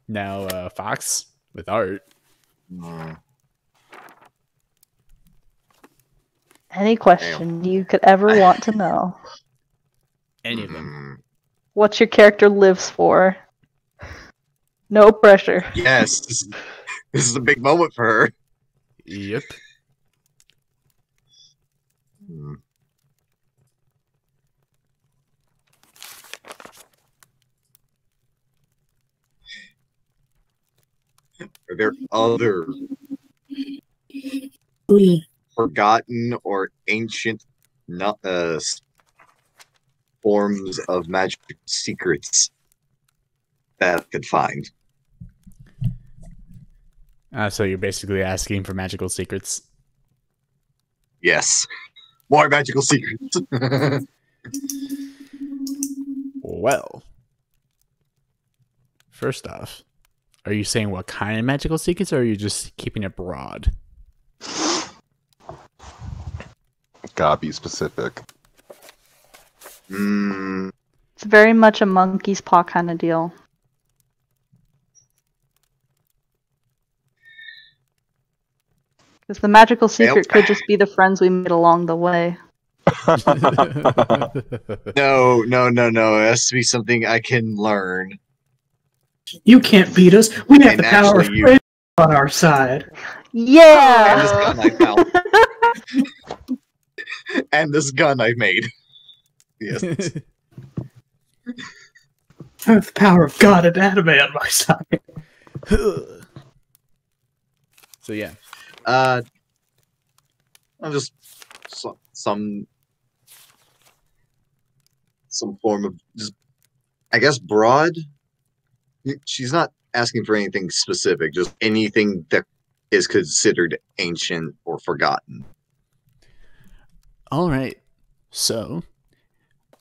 now, Fox, with art. Any question you could ever want to know. Any of them. What your character lives for. No pressure. Yes. This is a big moment for her. Yep. Are there other forgotten or ancient forms of magic secrets that I could find? So you're basically asking for magical secrets. Yes. More magical secrets. Well, first off, are you saying what kind of magical secrets, or are you just keeping it broad? Gotta be specific. It's very much a monkey's paw kind of deal. Because the magical secret could just be the friends we made along the way. No. It has to be something I can learn. You can't beat us. We have And the power of actually, friendship on our side. Yeah! And this gun I found. And this gun I made. Yes. I have the power of God and anime on my side. So yeah. I'm just some form of just, I guess, broad. She's not asking for anything specific, just anything that is considered ancient or forgotten. All right. So,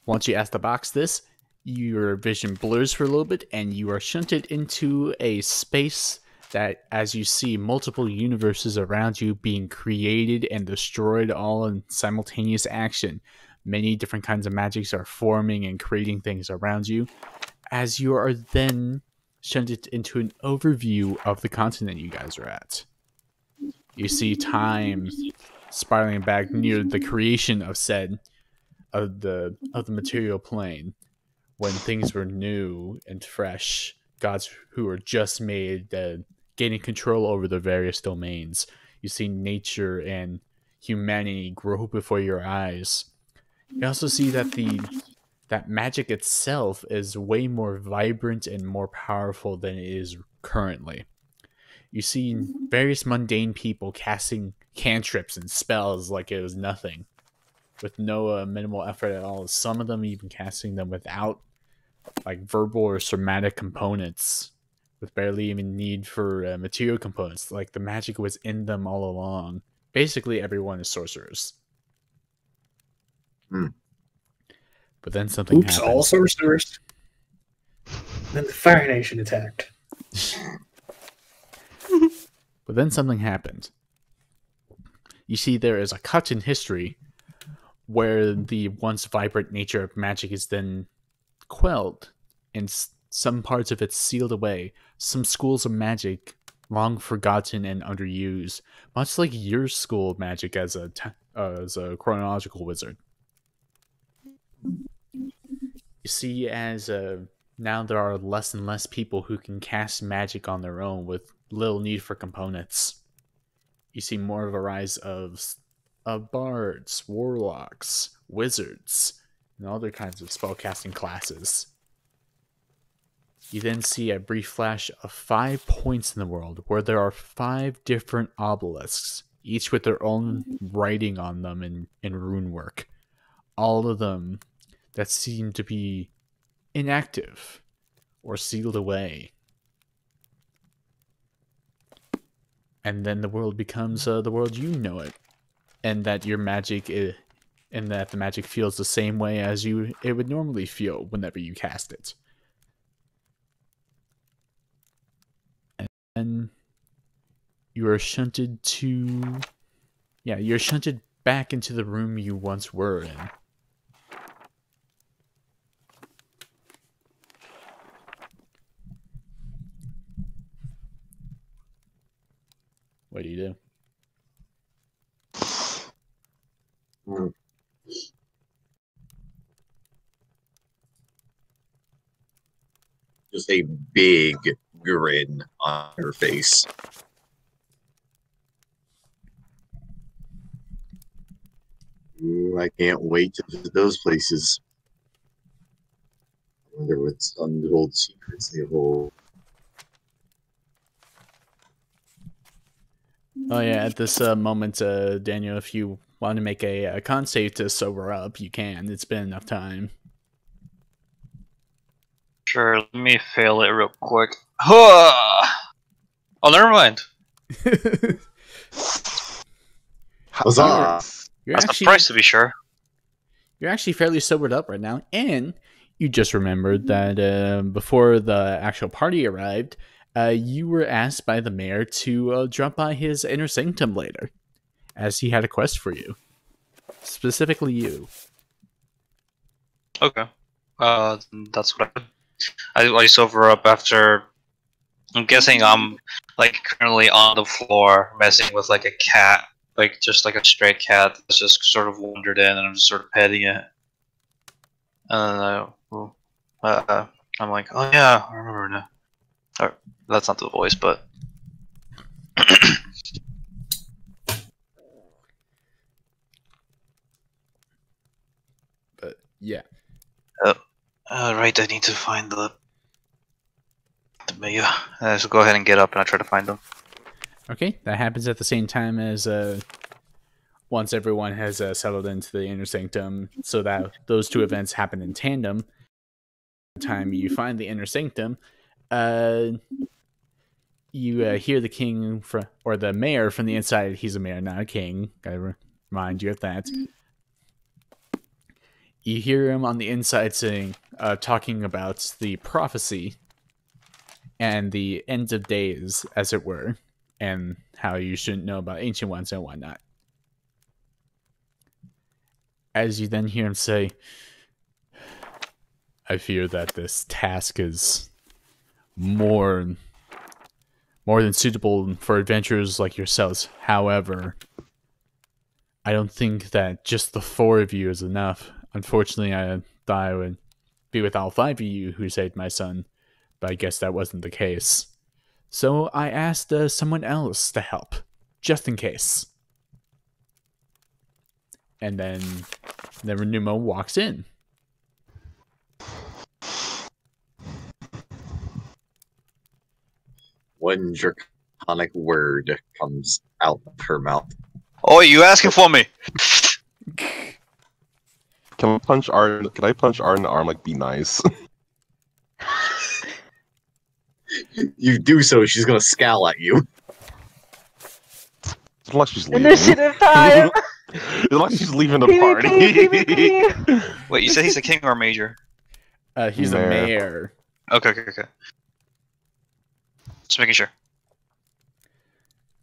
once you ask the box this, your vision blurs for a little bit, and you are shunted into a space that, as you see multiple universes around you being created and destroyed all in simultaneous action. Many different kinds of magics are forming and creating things around you, as you are then shunted into an overview of the continent you guys are at. You see time spiraling back near the creation of the material plane, when things were new and fresh, gods who were just made, gaining control over the various domains. You see nature and humanity grow before your eyes. You also see that that magic itself is way more vibrant and more powerful than it is currently. You see various mundane people casting cantrips and spells like it was nothing, with no minimal effort at all. Some of them even casting them without like verbal or somatic components, with barely even need for material components. Like the magic was in them all along. Basically, everyone is sorcerers. Hmm. But then something happened. All sorcerers. Then the Fire Nation attacked. But then something happened. You see, there is a cut in history where the once vibrant nature of magic is then quelled, and some parts of it sealed away. Some schools of magic long forgotten and underused, much like your school of magic as a chronological wizard. You see, as now there are less and less people who can cast magic on their own with little need for components. You see more of a rise of bards, warlocks, wizards, and other kinds of spellcasting classes. You then see a brief flash of 5 points in the world where there are 5 different obelisks, each with their own writing on them in rune work. All of them that seem to be inactive or sealed away. And then the world becomes the world you know it, and that your magic and that the magic feels the same way as it would normally feel whenever you cast it. And you are shunted you're shunted back into the room you once were in. What do you do? Hmm. Just a big grin on her face. Ooh, I can't wait to visit those places. I wonder what untold secrets they hold. Oh yeah, at this moment, Daniel, if you want to make a con save to sober up, you can. It's been enough time. Sure, let me fail it real quick. Oh, never mind. Huzzah! You're That's the actually, price to be sure. You're actually fairly sobered up right now, and you just remembered that before the actual party arrived, you were asked by the mayor to drop by his inner sanctum later, as he had a quest for you. Specifically you. Okay. That's what I sober up after. I'm guessing I'm like currently on the floor messing with like a cat, like just like a stray cat that's just sort of wandered in, and I'm just sort of petting it. And I'm like, oh yeah, I remember now. Or, that's not the voice, but But yeah. right. I need to find the mayor. So go ahead and get up, and I try to find them. Okay, that happens at the same time as once everyone has settled into the inner sanctum, so that those two events happen in tandem. By the time you find the inner sanctum, you hear the king or the mayor from the inside. He's a mayor, not a king. Gotta remind you of that. you hear him on the inside saying, talking about the prophecy and the end of days, as it were, and how you shouldn't know about ancient ones and whatnot. As you then hear him say, I fear that this task is more than suitable for adventurers like yourselves. However, I don't think that just the 4 of you is enough. Unfortunately, I thought I would be with all 5 of you who saved my son, but I guess that wasn't the case. So I asked someone else to help, just in case. And then Renuma walks in. One draconic word comes out of her mouth. Oh, you asking for me? Can I punch R in the arm, like, be nice? You do so, she's gonna scowl at you. Unless she's leaving. Initiative time! Unless she's leaving the PvP, party. PvP. Wait, you said he's a king or a major? He's a mayor. Okay. Just making sure.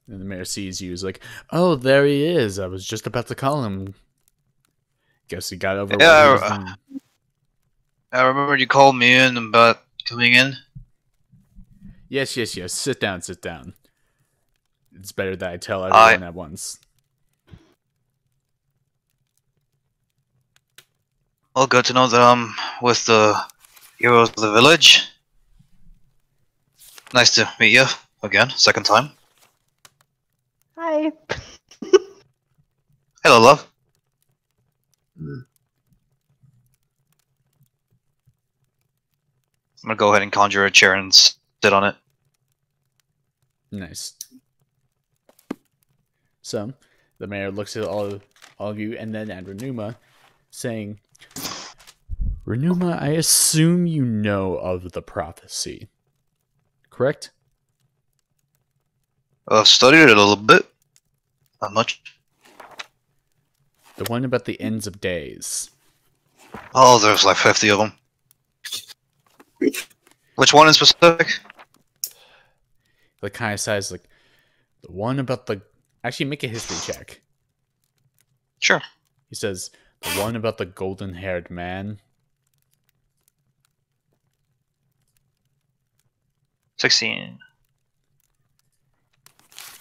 And the mayor sees you. He's like, "Oh, there he is. I was just about to call him. Guess he got over what he was doing." I remember you called me in about coming in. Yes. Sit down. It's better that I tell everyone at once. Well, good to know that I'm with the heroes of the village. Nice to meet you again, second time. Hi. Hello, love. Hmm. I'm gonna go ahead and conjure a chair and sit on it. Nice. So, the mayor looks at all of you and then at Renuma, saying, "Renuma, I assume you know of the prophecy, correct?" I've studied it a little bit. Not much. The one about the ends of days. Oh, there's like 50 of them. Which one in specific? The kind of size, like, the one about the... Actually, make a history check. Sure. He says, the one about the golden-haired man. 16.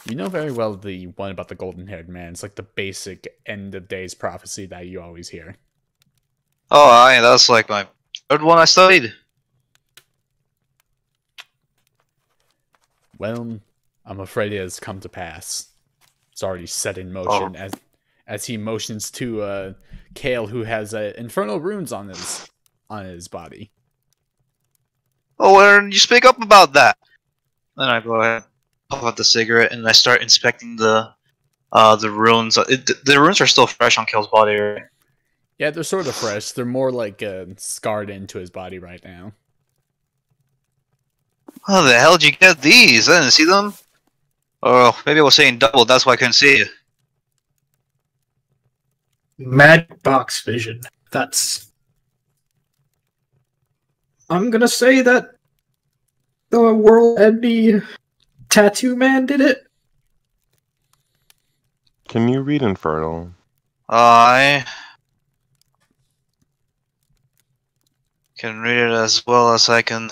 You know very well the one about the golden-haired man. It's like the basic end-of-days prophecy that you always hear. Oh, that's like my third one I studied. Well, I'm afraid it has come to pass. It's already set in motion as he motions to Kale, who has infernal runes on his body. Oh, why didn't you speak up about that? Then I go ahead, puff out the cigarette, and I start inspecting the runes. The runes are still fresh on Kale's body, right? Yeah, they're sort of fresh. They're more like scarred into his body right now. How the hell did you get these? I didn't see them. Oh, maybe I was saying double, that's why I couldn't see you. Magic box vision. That's. I'm gonna say that the world ending tattoo man did it. Can you read Infernal? I can read it as well as I can.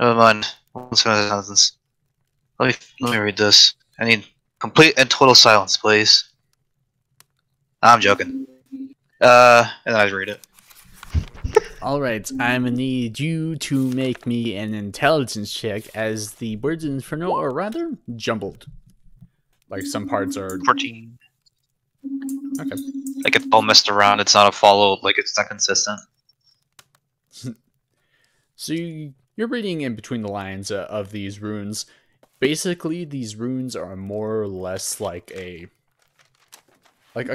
Never mind. Let's finish the sentence. Let me read this. I need complete and total silence, please. I'm joking. And I read it. Alright, I'm gonna need you to make me an intelligence check, as the words in Inferno are rather jumbled. Like, some parts are... 14. Okay. Like it's all messed around. It's not a follow. Like it's not consistent. So you're reading in between the lines of these runes. Basically, these runes are more or less like a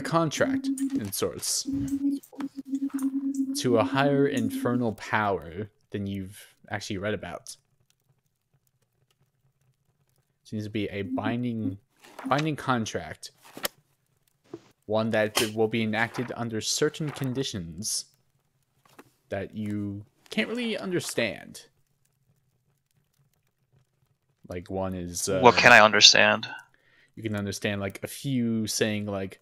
contract in sorts to a higher infernal power than you've actually read about. Seems to be a binding contract one that will be enacted under certain conditions that you can't really understand. Like one is What can I understand? you can understand like a few saying like,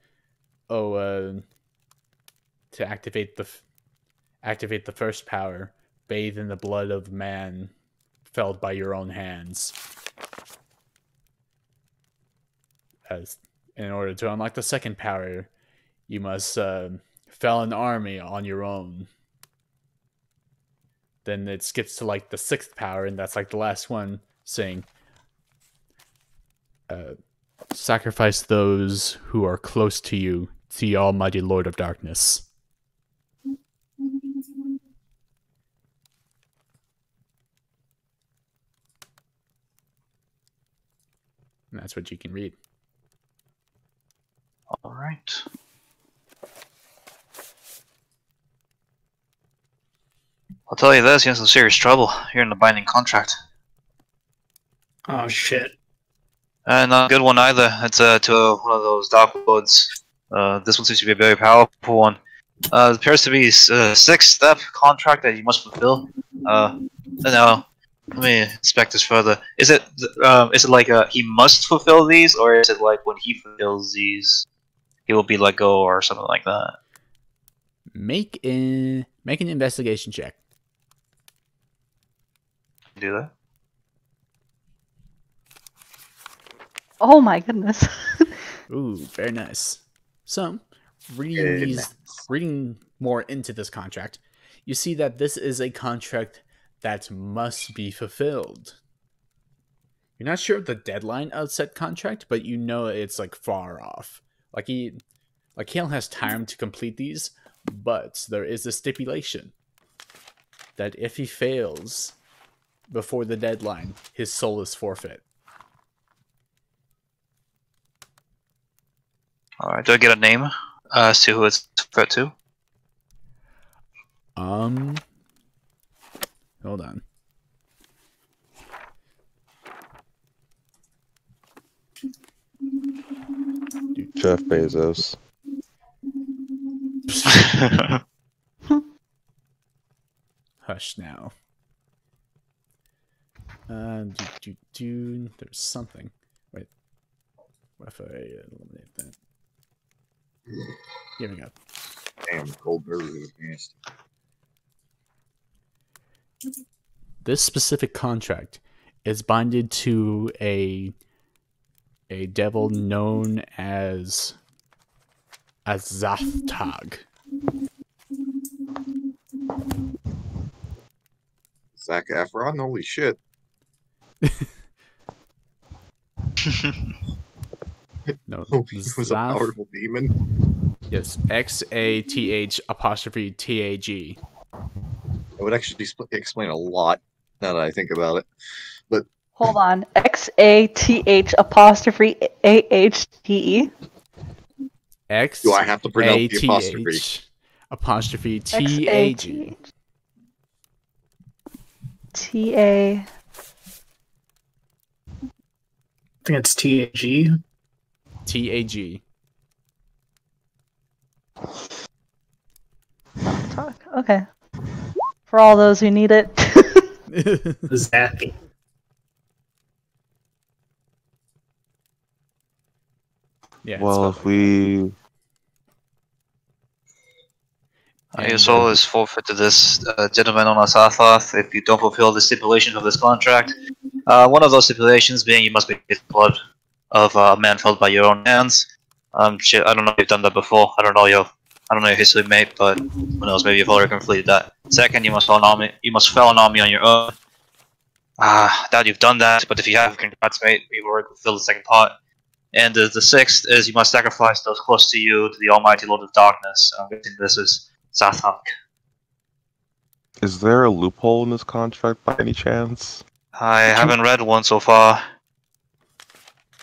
"Oh, to activate the first power, bathe in the blood of man, felled by your own hands." As in order to unlock the second power, you must fell an army on your own. Then it skips to like the sixth power, and that's like the last one, saying, "Sacrifice those who are close to you, to the Almighty Lord of Darkness." And that's what you can read. All right. I'll tell you this: you're in some serious trouble. You're in a binding contract. Oh shit. Not a good one either. It's to one of those dark lords. This one seems to be a very powerful one. It appears to be a six-step contract that you must fulfill. No, let me inspect this further. Is it like he must fulfill these, or is it like when he fulfills these, he will be let go, or something like that? Make an investigation check. Do that. Oh my goodness. Ooh, very nice. So, Goodness. reading more into this contract, you see that this is a contract that must be fulfilled. You're not sure of the deadline of said contract, but you know it's like far off. Hale has time to complete these, but there is a stipulation that if he fails before the deadline, his soul is forfeit. Alright, do I get a name as to who it's referred to? Hold on. Jeff Bezos. Hush now. There's something. Wait. What if I eliminate that? Here we go. Damn, Goldberg is nasty. This specific contract is binded to a devil known as Zaftag. Zac Efron, holy shit. No, He was a powerful demon. Yes, XATH''TAG. It would actually explain a lot now that I think about it. But Hold on. XATH''AHTE. X do I have to pronounce the apostrophe? apostrophe TAG. TA. I think it's TAG. TAG. Talk. Okay. For all those who need it. Zappy. Yeah. Well, if we Your soul is forfeit to this gentleman on Asathoth if you don't fulfill the stipulations of this contract. One of those stipulations being you must be the blood of a man felled by your own hands. Shit, I don't know if you've done that before. I don't know your history, mate, but who knows? Maybe you've already completed that. Second, you must fell an army. You must fell an army on your own. Doubt you've done that, but if you have, congrats, mate. You've already fulfilled the second part. And the sixth is you must sacrifice those close to you to the Almighty Lord of Darkness. I'm guessing this is Sathak. is there a loophole in this contract by any chance? I haven't read one so far.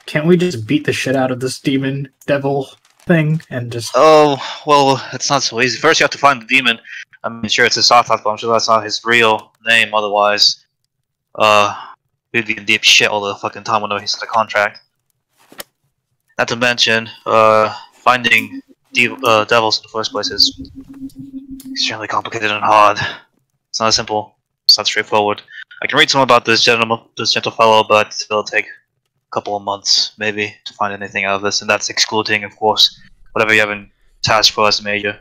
Can't we just beat the shit out of this demon devil thing and just... Oh, well, it's not so easy. First, you have to find the demon. I'm sure it's a Sathak, but I'm sure that's not his real name. Otherwise, we'd be in deep shit all the fucking time whenever he's in the contract. Not to mention, finding devils in the first place is extremely complicated and hard. It's not simple. It's not straightforward. I can read some about this gentle fellow, but it'll take a couple of months, maybe, to find anything out of this, and that's excluding, of course, whatever you have in task for us, Major.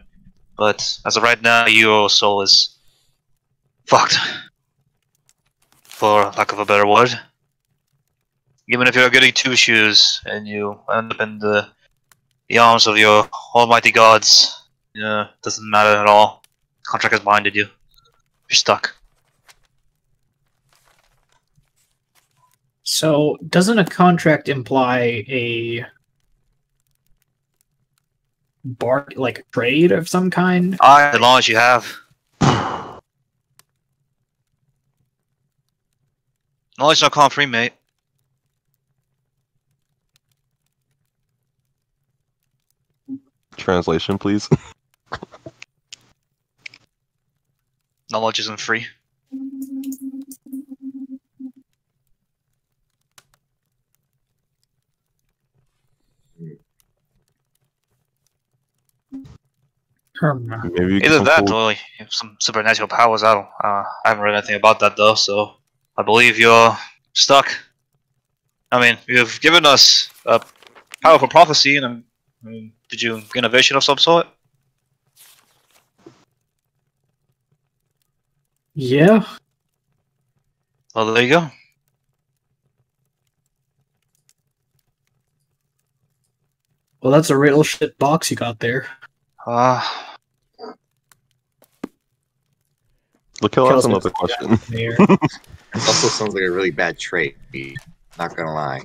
But as of right now, your soul is fucked, for lack of a better word. Even if you're goody two shoes and you end up in the arms of your almighty gods, doesn't matter at all. Contract has binded you. You're stuck. So, doesn't a contract imply a like a trade of some kind? As long as you have. Knowledge not calm free, mate. Translation, please. Knowledge isn't free. Maybe Either that or you have some supernatural powers. I haven't read anything about that though, so I believe you're stuck. I mean, you've given us a powerful prophecy, and did you gain a vision of some sort? Yeah. Well, there you go. Well, that's a real shit box you got there. Look, he'll ask another question. It also sounds like a really bad trait. Not gonna lie.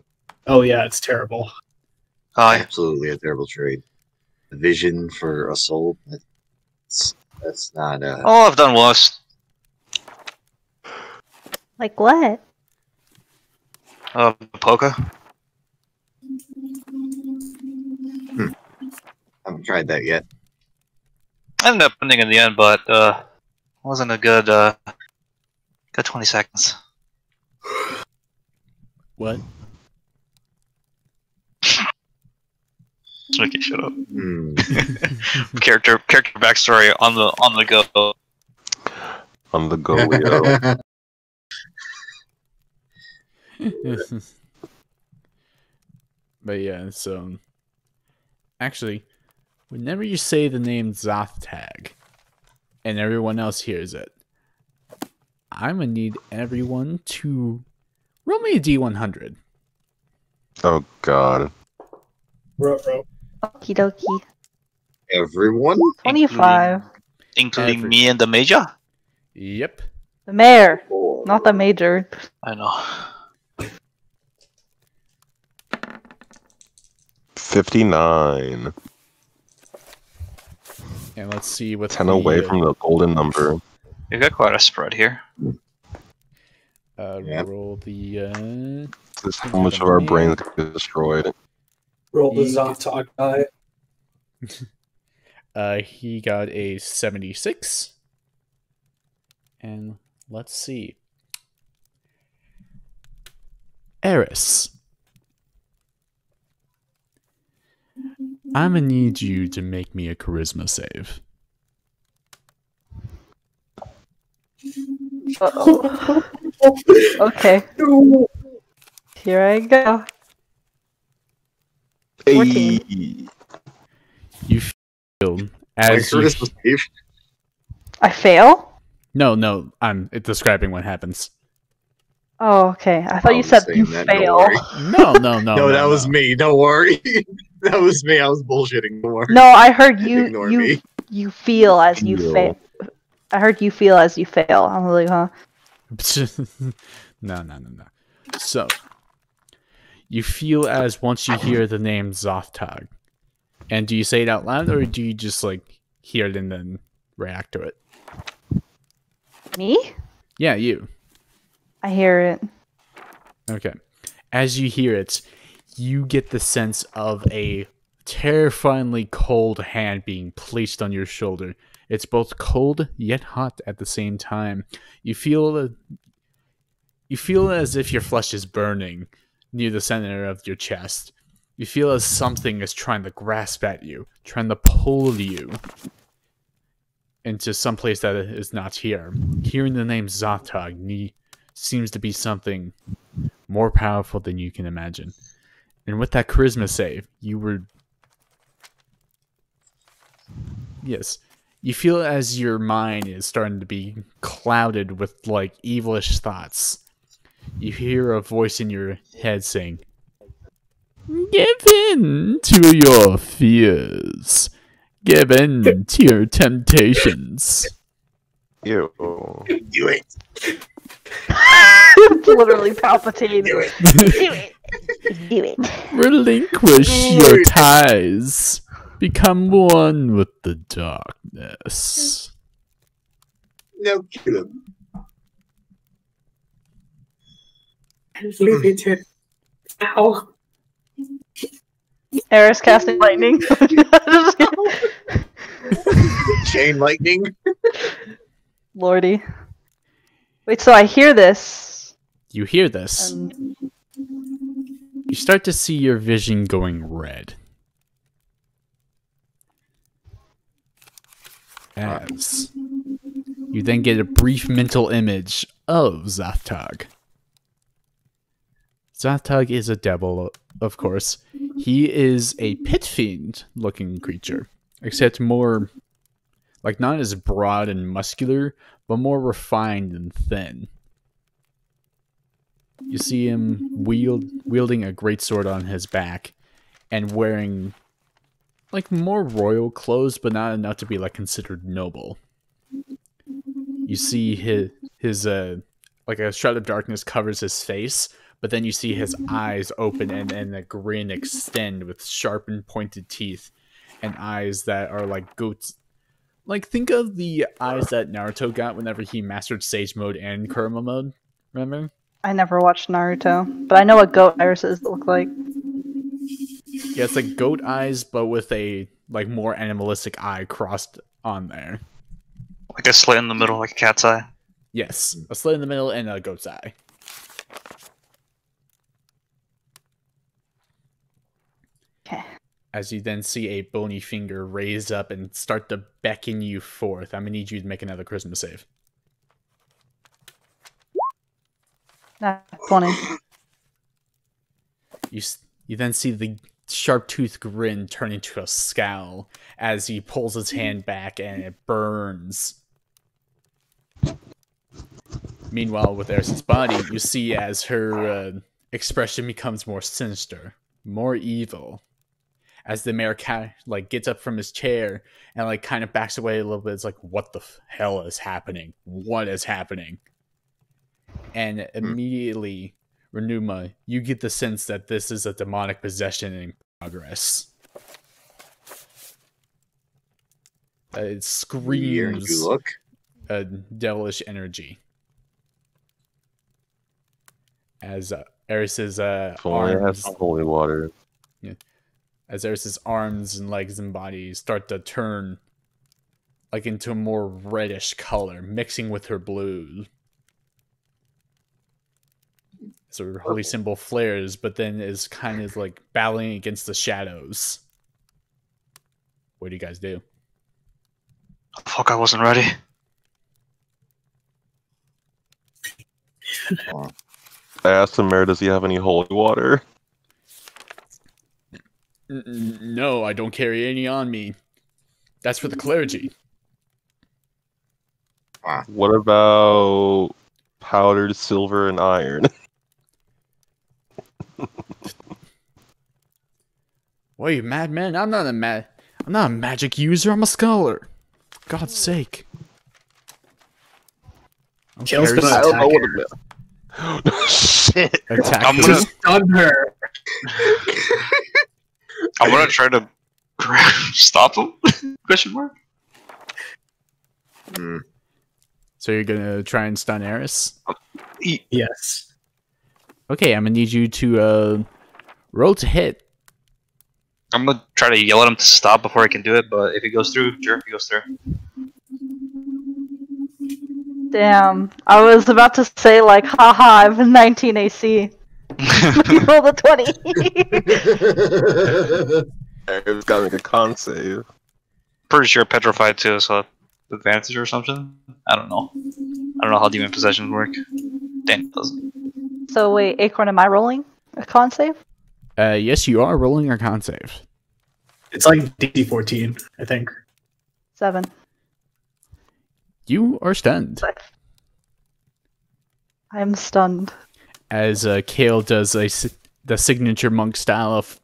Oh yeah, it's terrible. Absolutely a terrible trait. The vision for a soul. That's not. Oh, I've done worse. Like what? Poker. I haven't tried that yet. I ended up winning in the end, but wasn't a good 20 seconds. What? Okay, shut up. character backstory on the go. On the go, yo. But yeah, so actually, whenever you say the name Zothag and everyone else hears it, I'm gonna need everyone to roll me a D100. Oh god. Ruh-roh. Okie dokie. Everyone? 25. Including me and the Major? Yep. The mayor, not the major. I know. 59. And let's see what 10 away from the golden number. You got quite a spread here. Yep. Roll the This is how much of our brains get destroyed. Roll the Zontog die. He got a 76. And let's see. Eris. I'm gonna need you to make me a charisma save. Uh-oh. Okay. Here I go. 14. Hey. You feel as you... I fail? No, I'm describing what happens. Oh, okay. I thought you said you fail. No. No, that was me. Don't worry. That was me. I was bullshitting. Don't worry. No, I heard you Ignore me. you feel as you fail. I heard you feel as you fail. I'm like, huh? No. So, you feel as once you hear the name Zothag. And do you say it out loud, or do you just, like, hear it and then react to it? Me? Yeah, you. I hear it. Okay. As you hear it, you get the sense of a terrifyingly cold hand being placed on your shoulder. It's both cold yet hot at the same time. You feel as if your flesh is burning near the center of your chest. You feel as something is trying to grasp at you, trying to pull you into some place that is not here. Hearing the name Zatog seems to be something more powerful than you can imagine. And with that charisma save, you were... Yes. You feel as your mind is starting to be clouded with, like, evilish thoughts. You hear a voice in your head saying, "Give in to your fears. Give in to your temptations." Ew. Do it. It's literally palpitating. Do it. Do it. Do it. Relinquish your ties. Become one with the darkness. No, kill him. Leave it to Ow. Eris casting lightning. Chain lightning. Lordy. Wait, so I hear this. You hear this. You start to see your vision going red. As you then get a brief mental image of Zaftog. Zaftog is a devil, of course. He is a pit fiend looking creature, except more, like, not as broad and muscular, but more refined and thin. You see him wielding a greatsword on his back and wearing, like, more royal clothes, but not enough to be, like, considered noble. You see his like, a shroud of darkness covers his face, but then you see his eyes open and a grin extend with sharpened pointed teeth and eyes that are like goats. Like, think of the eyes that Naruto got whenever he mastered Sage Mode and Kurama Mode. Remember? I never watched Naruto, but I know what goat irises look like. Yeah, it's like goat eyes, but with a, like, more animalistic eye crossed on there. Like a slit in the middle, like a cat's eye. Yes, a slit in the middle and a goat's eye. Okay. As you then see a bony finger raise up and start to beckon you forth. I'm gonna need you to make another charisma save. Not 20. You then see the sharp-toothed grin turn into a scowl as he pulls his hand back and it burns. Meanwhile, with Eris's body, you see as her expression becomes more sinister, more evil. As the mayor like gets up from his chair and like kind of backs away a little bit, it's like, what the hell is happening? What is happening? And immediately, Renuma, you get the sense that this is a demonic possession in progress. It screams You look. a devilish energy. As Eris's If only I have arms, some holy water. as Eris's arms and legs and body start to turn like into a more reddish color, mixing with her blue. So her holy symbol flares, but then is kind of like battling against the shadows. What do you guys do? Fuck, I wasn't ready. I asked the mayor, does he have any holy water? No, I don't carry any on me. That's for the clergy. What about powdered silver and iron? What are you, madman? I'm not a magic user. I'm a scholar. For God's sake. Kill's Eris- gonna I don't know attack what her. it Shit. Attack I'm her. gonna- Just stun her. I'm gonna try to stop him? Question mark? So you're gonna try and stun Eris? Yes. Okay, I'm gonna need you to roll to hit. I'm gonna try to yell at him to stop before I can do it, but if he goes through, sure, he goes through. Damn. I was about to say, like, haha, I have a 19 AC. You rolled a 20. It's gotta make a con save. Pretty sure petrified too, so advantage or something. I don't know. I don't know how demon possessions work. Dan doesn't. So wait, Acorn, am I rolling a con save? Yes, you are rolling a con save. It's like DC 14, I think. 7. You are stunned. I'm stunned. As Kale does the signature monk style of,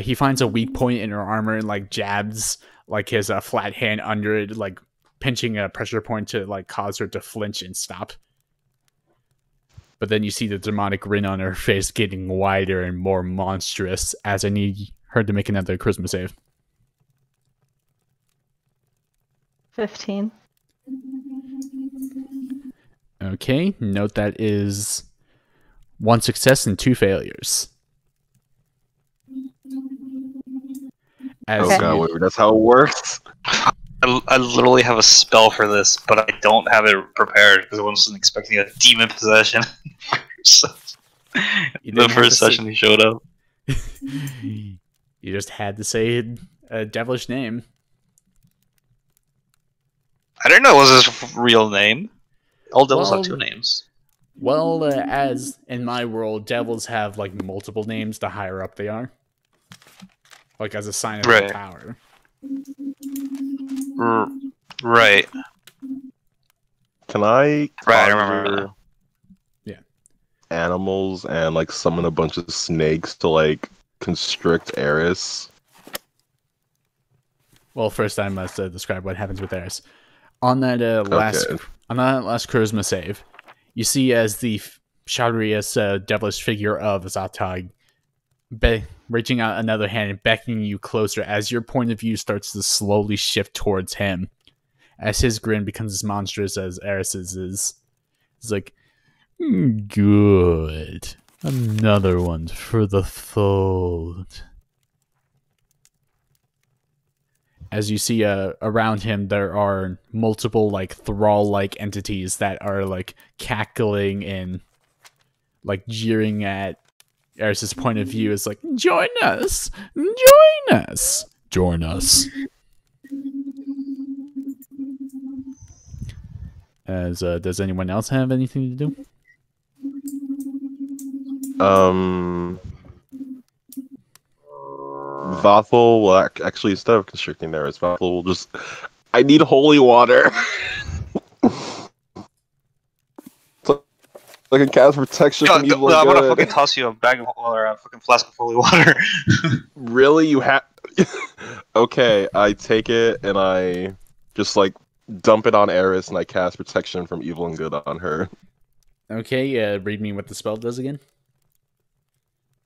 he finds a weak point in her armor and like jabs like his flat hand under it, like pinching a pressure point to like cause her to flinch and stop. But then you see the demonic grin on her face getting wider and more monstrous as I need her to make another charisma save. 15. Okay, note that is 1 success and 2 failures. As Okay. Oh god, wait, that's how it works. I literally have a spell for this, but I don't have it prepared because I wasn't expecting a demon possession. So, the first session he showed up. You just had to say a devilish name. I didn't know it was his real name. All devils Well, have 2 names. Well, as in my world, devils have like multiple names the higher up they are. Like as a sign of their power. Right. Can I Right, I remember that. Yeah. Animals and like summon a bunch of snakes to like constrict Eris? Well, first I must describe what happens with Eris. On that last charisma save, you see as the shadowiest devilish figure of Zatog reaching out another hand and beckoning you closer as your point of view starts to slowly shift towards him. As his grin becomes as monstrous as Eris's is. It's like, good. Another one for the fold. As you see around him, there are multiple like thrall-like entities that are like cackling and like jeering at Eris's point of view. It's like, join us! Join us! Join us! As does anyone else have anything to do? Vathal will actually, instead of constricting Eris, Vathal will just... I need holy water! So I can cast protection from evil. I'm gonna fucking toss you a bag of or a fucking flask of holy water. Really? You have... Okay, I take it and I just like dump it on Eris and I cast protection from evil and good on her. Okay, read me what the spell does again.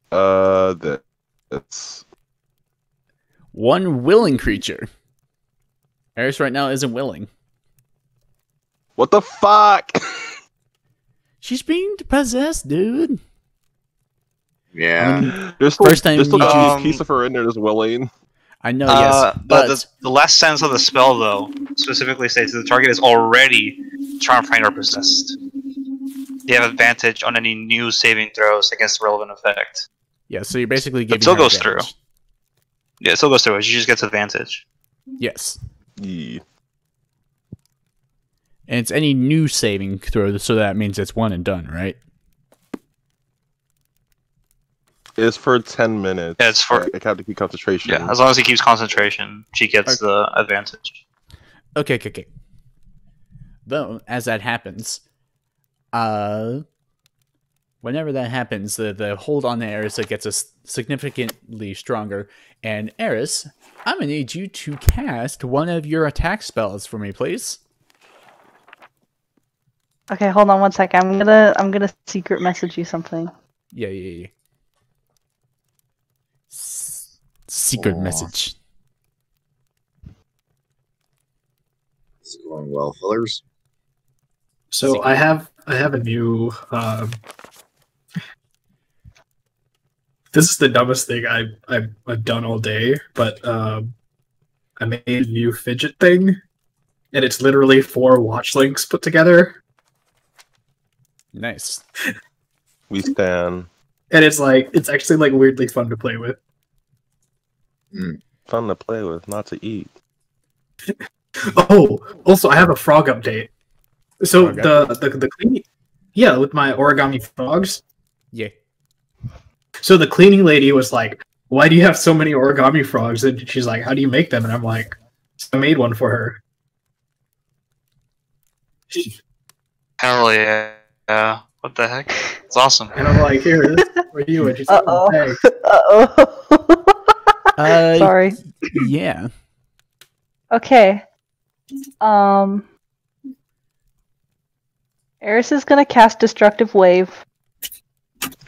That's... One willing creature. Eris right now isn't willing. What the fuck? She's being possessed, dude. Yeah. I mean, There's first time still you a choose- piece of her in there that's willing. I know, yes, but the last sentence of the spell, though, specifically states that the target is already charmed, frightened, or possessed. You have advantage on any new saving throws against the relevant effect. yeah, so you're basically giving It still her goes advantage. through. Yeah, it still goes through. She just gets advantage. Yes. Yeah. And it's any new saving throw, so that means it's one and done, right? It's for 10 minutes. Yeah, it's for... I have to keep concentration. Yeah, as long as he keeps concentration, she gets the advantage. Okay. Though, as that happens, whenever that happens, the hold on the Eris gets significantly stronger. And Eris, I'm gonna need you to cast one of your attack spells for me, please. Okay, hold on one second. I'm gonna secret message you something. Yeah. Secret message. It's going well, fellers. So I have a new. This is the dumbest thing I've done all day, but I made a new fidget thing, and it's literally 4 watch links put together. Nice. We stand. and it's actually like weirdly fun to play with. Fun to play with, not to eat. Oh, also I have a frog update. So Frog the cleaning, yeah, with my origami frogs. Yeah. So the cleaning lady was like, "Why do you have so many origami frogs?" And she's like, "How do you make them?" And I'm like, so "I made one for her." Hell yeah. What the heck? It's awesome. And I'm like, "Here, this is for you." And she's like, Uh-oh. "Oh, thanks." Uh-oh. Sorry. Yeah. Okay. Eris is gonna cast Destructive Wave.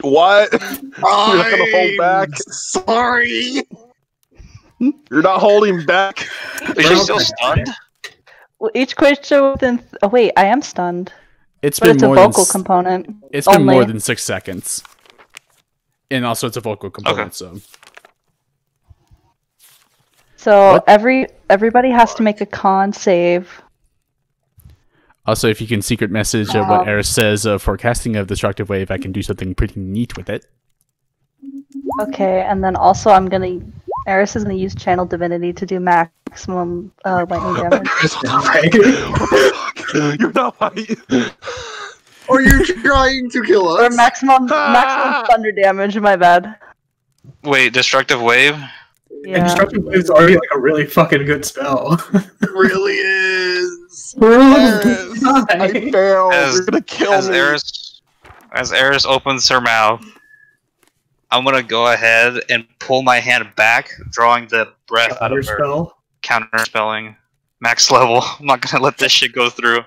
What? You're not gonna hold back? Sorry. You're not holding back? Is she still stunned? Well, each creature within. Oh wait, I am stunned, It's but been it's a more vocal than component. it's been only. more than 6 seconds. And also it's a vocal component, so So What? everybody has to make a con save. also if you can secret message what Eris says for casting of destructive wave, I can do something pretty neat with it. Okay, and then also Eris is gonna use Channel Divinity to do maximum lightning damage. You're not right. Are you trying to kill us? Or maximum thunder damage. My bad. Wait, Destructive Wave? And Yeah. Destructive Wave is already like a really fucking good spell. It really is. Eris, I failed. As- You're gonna kill As me. Eris opens her mouth, I'm gonna go ahead and pull my hand back, drawing the breath out Other of her. spell. Counterspelling. Max level. I'm not gonna let this shit go through.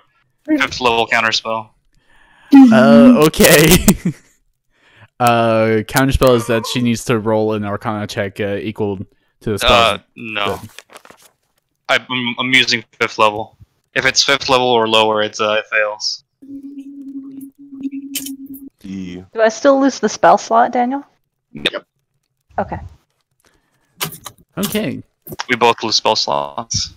5th level counterspell. Okay. Counterspell is that she needs to roll an Arcana check equal to the spell. No. I'm using 5th level. If it's 5th level or lower, it fails. D. Do I still lose the spell slot, Daniel? Yep. Okay. Okay. We both lose spell slots.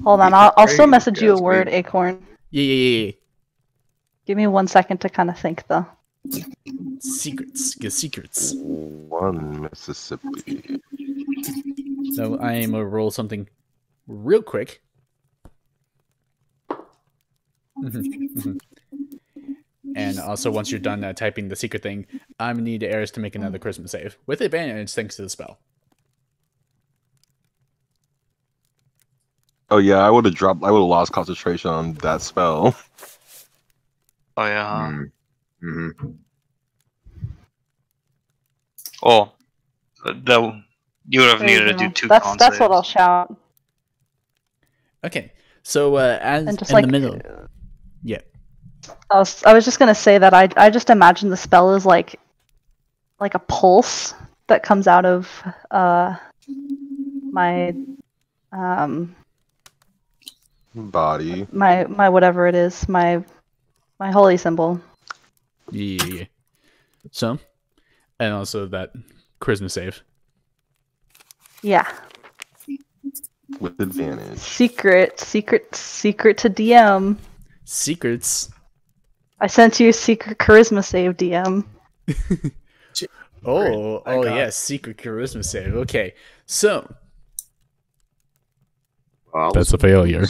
Hold on. I'll still Great, message you a guys, word, great. Acorn. Yeah. Give me 1 second to kind of think, though. Secrets. Get secrets. One Mississippi. So I am gonna roll something real quick. And also, once you're done typing the secret thing, I'm gonna need Eris to make another charisma save with advantage thanks to the spell. Oh yeah, I would have lost concentration on that spell. Oh yeah. Mm-hmm. Oh, you would have There you needed to go. do 2 That's con what I'll saves. shout. Okay, so as And just in like the middle, yeah. I was just gonna say that I just imagine the spell is like a pulse that comes out of my Body. my whatever it is, my holy symbol. Yeah. So, and also that charisma save. Yeah. With advantage. Secret to DM. Secrets. I sent you a secret charisma save, DM. Oh Thank God. yes, secret charisma save. Okay, so Well, that's a failure.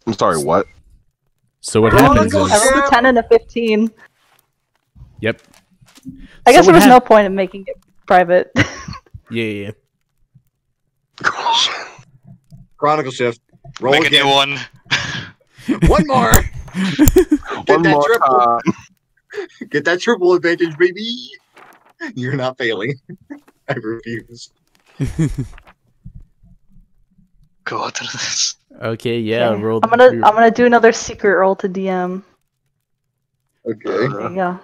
I'm sorry, what? So what Oh, happens go is, I rolled a 10 and a 15. yep. I guess So there what was no point in making it private. Yeah. Chronicle shift. Roll Make a again. new one. One more. One that more triple. time. Get that triple advantage, baby. You're not failing. I refuse. Go through this. Okay, yeah. Okay. Roll. I'm gonna do another secret roll to DM. Okay. There you go.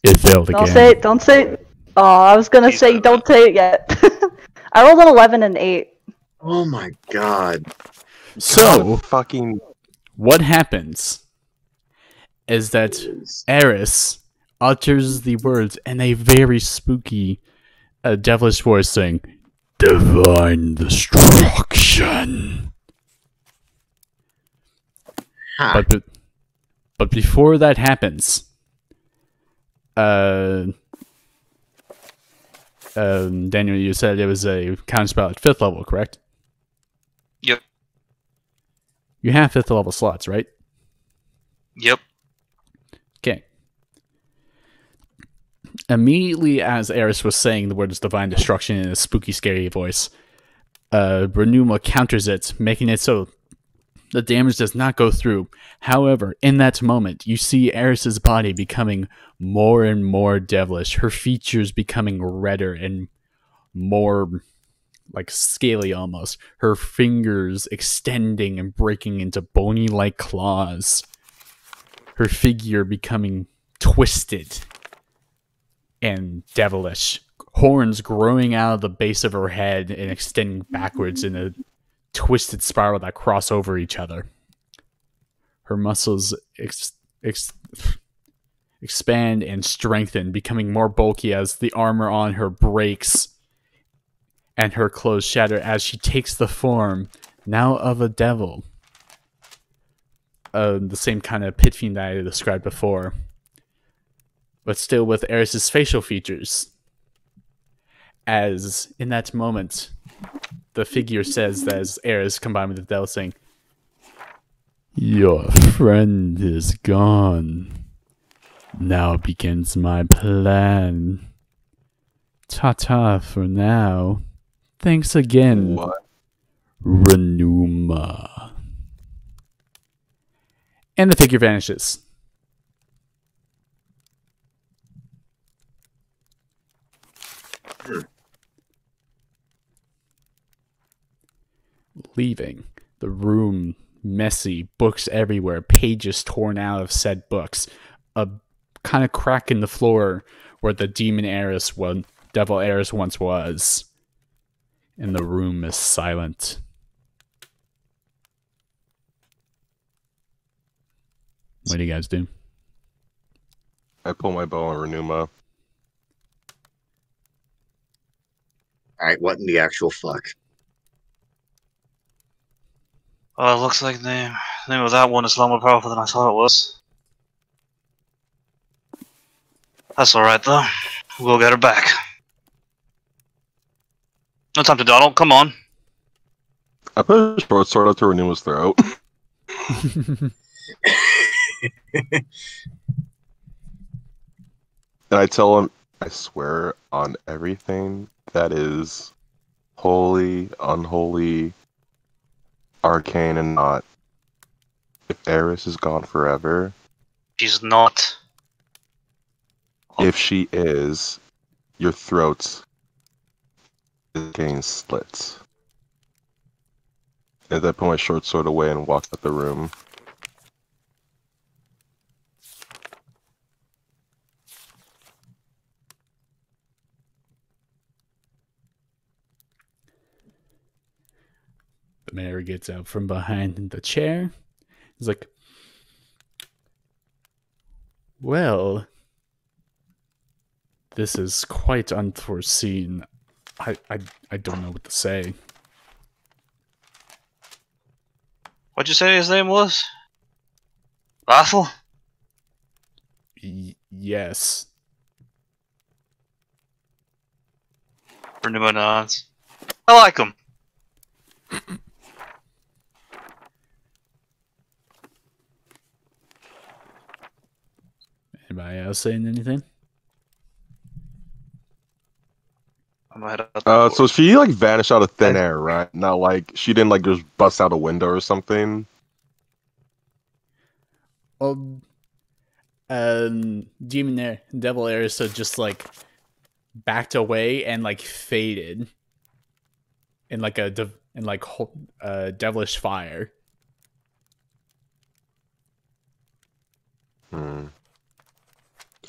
It failed again. Don't say. Oh, I was gonna say don't say it yet. I rolled an 11 and 8. Oh my god. So Fucking. what happens is that Eris utters the words in a very spooky, devilish voice, saying, "Divine destruction." Ha. But But before that happens, Daniel, you said it was a counterspell at 5th level, correct? Yep. You have 5th level slots, right? Yep. Okay. Immediately as Eris was saying the words divine destruction in a spooky, scary voice, Renuma counters it, making it so the damage does not go through. However, in that moment, you see Eris's body becoming more and more devilish, her features becoming redder and more like scaly almost, her fingers extending and breaking into bony-like claws, her figure becoming twisted and devilish, horns growing out of the base of her head and extending backwards in a twisted spiral that cross over each other. Her muscles expand and strengthen, becoming more bulky as the armor on her breaks and her clothes shatter as she takes the form now of a devil. The same kind of pit fiend that I described before, but still with Eris's facial features. As in that moment, the figure says that as Eris combined with the devil saying, "Your friend is gone. Now begins my plan. Ta-ta for now. Thanks again, What? Renuma." And the figure vanishes. Leaving the room messy, books everywhere, pages torn out of said books, a kind of crack in the floor where the devil Eris once was, and the room is silent. What do you guys do? I pull my bow on Renuma. Alright, what in the actual fuck? Well, it looks like the name of that one is a lot more powerful than I thought it was. That's alright though. We'll get her back. No time to dawdle, come on. I put a short sword up to Renuma's throat. And I tell him, I swear on everything that is holy, unholy, arcane, and not. If Eris is gone forever, She's not. if she is, your throat is getting slit. And I put my short sword away and walk out the room. The mayor gets out from behind the chair. He's like, "Well, this is quite unforeseen. I don't know what to say." What'd you say his name was? Raffle? Yes. Renuma nods. I like him. Anybody else saying anything? I'm gonna head out the door. So she like vanished out of thin air, right? Not like she didn't like just bust out a window or something. Devil Arisa just like backed away and like faded in like a devilish fire.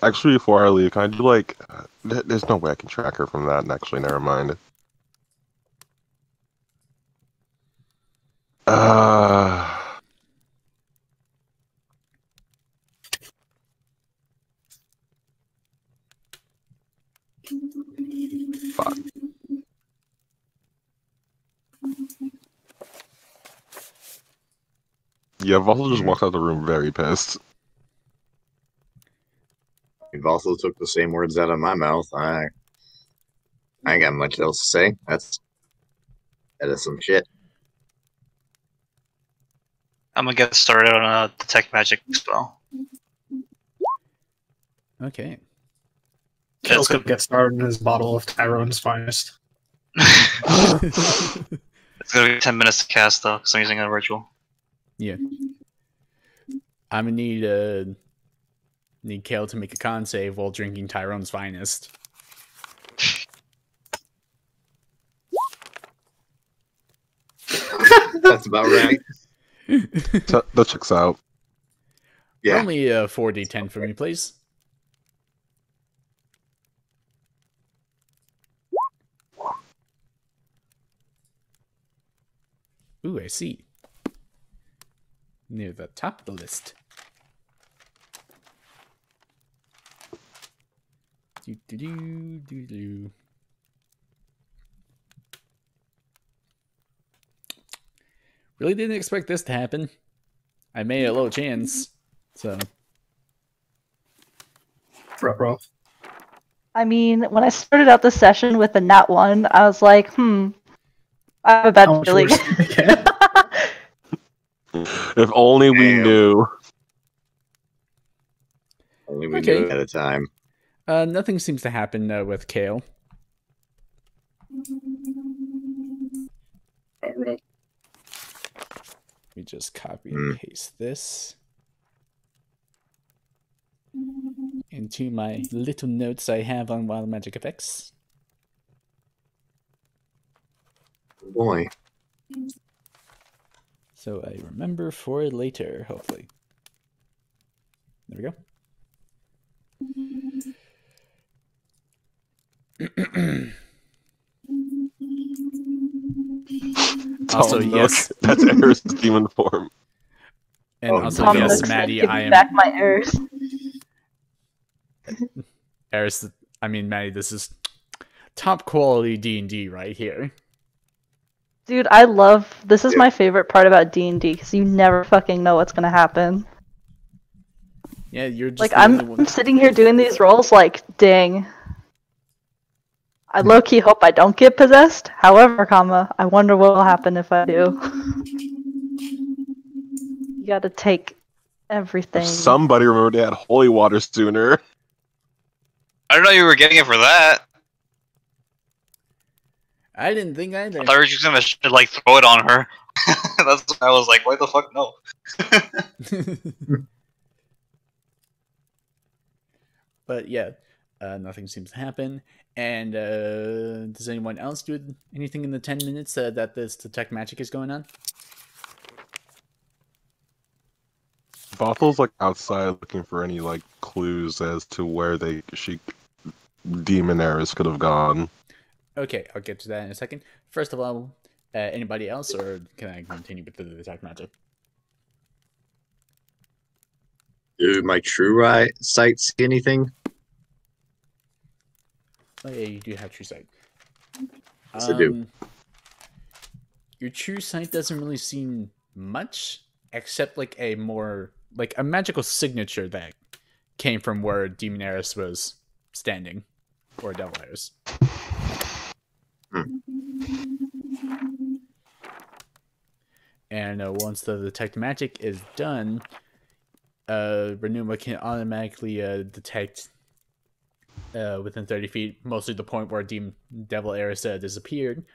Actually, before I leave, can I do like? There's no way I can track her from that. And actually, never mind. Fuck. Yeah, I've also just walked out the room very pissed. You've also took the same words out of my mouth. I ain't got much else to say. That is some shit. I'm gonna get started on a detect magic spell. Okay. Kale's gonna get started in his bottle of Tyrone's finest. It's gonna be 10 minutes to cast though, because I'm using a ritual. Yeah. I'm gonna need Kale to make a con save while drinking Tyrone's finest. That's about right. That checks out. Yeah. Roll me a 4d10 for me, please. Ooh, I see. Near the top of the list. Do. Really didn't expect this to happen. I made a low chance, so. Bro. I mean, when I started out the session with a nat 1, I was like, I have a bad How much feeling. worse can it get? If only we Damn. knew. Only we Okay. knew at a time. Nothing seems to happen with Kale. Alright. Let me just copy and paste this into my little notes I have on wild magic effects. Boy. So I remember for later, hopefully. There we go. Also, Tom yes. Nook. That's Eris' demon form. And Oh, also, Tom yes, Nook said, Maddie, "Give I me am... back my errors." Eris, I mean, Maddie, this is top quality D&D right here. Dude, I love this is my favorite part about D&D because you never fucking know what's gonna happen. Yeah, you're just Like the only one. I'm sitting here doing these rolls like, dang. I low-key hope I don't get possessed. However, I wonder what will happen if I do. You gotta take everything. If somebody remembered they had holy water sooner. I don't know you were getting it for that. I didn't think either. I thought you were just gonna like throw it on her. That's what I was like, why the fuck no? But yeah, nothing seems to happen. And does anyone else do anything in the 10 minutes that this detect magic is going on? Bothel's like outside looking for any like clues as to where Demon Eris could have gone. Okay, I'll get to that in a second. First of all, anybody else, or can I continue with the detect magic? Do my true sight see anything? Oh yeah, you do have true sight. Yes, I do. Your true sight doesn't really seem much, except like a magical signature that came from where Demon Eris was standing, or Devil Eris. And once the detect magic is done, Renuma can automatically detect within 30 feet, mostly the point where Devil Eris disappeared,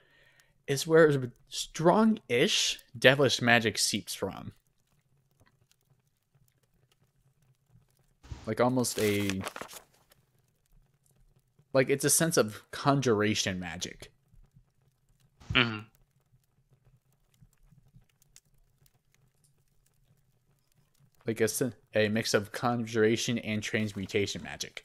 is where strong-ish devilish magic seeps from. Like almost it's a sense of conjuration magic. Mm-hmm. Like a mix of conjuration and transmutation magic.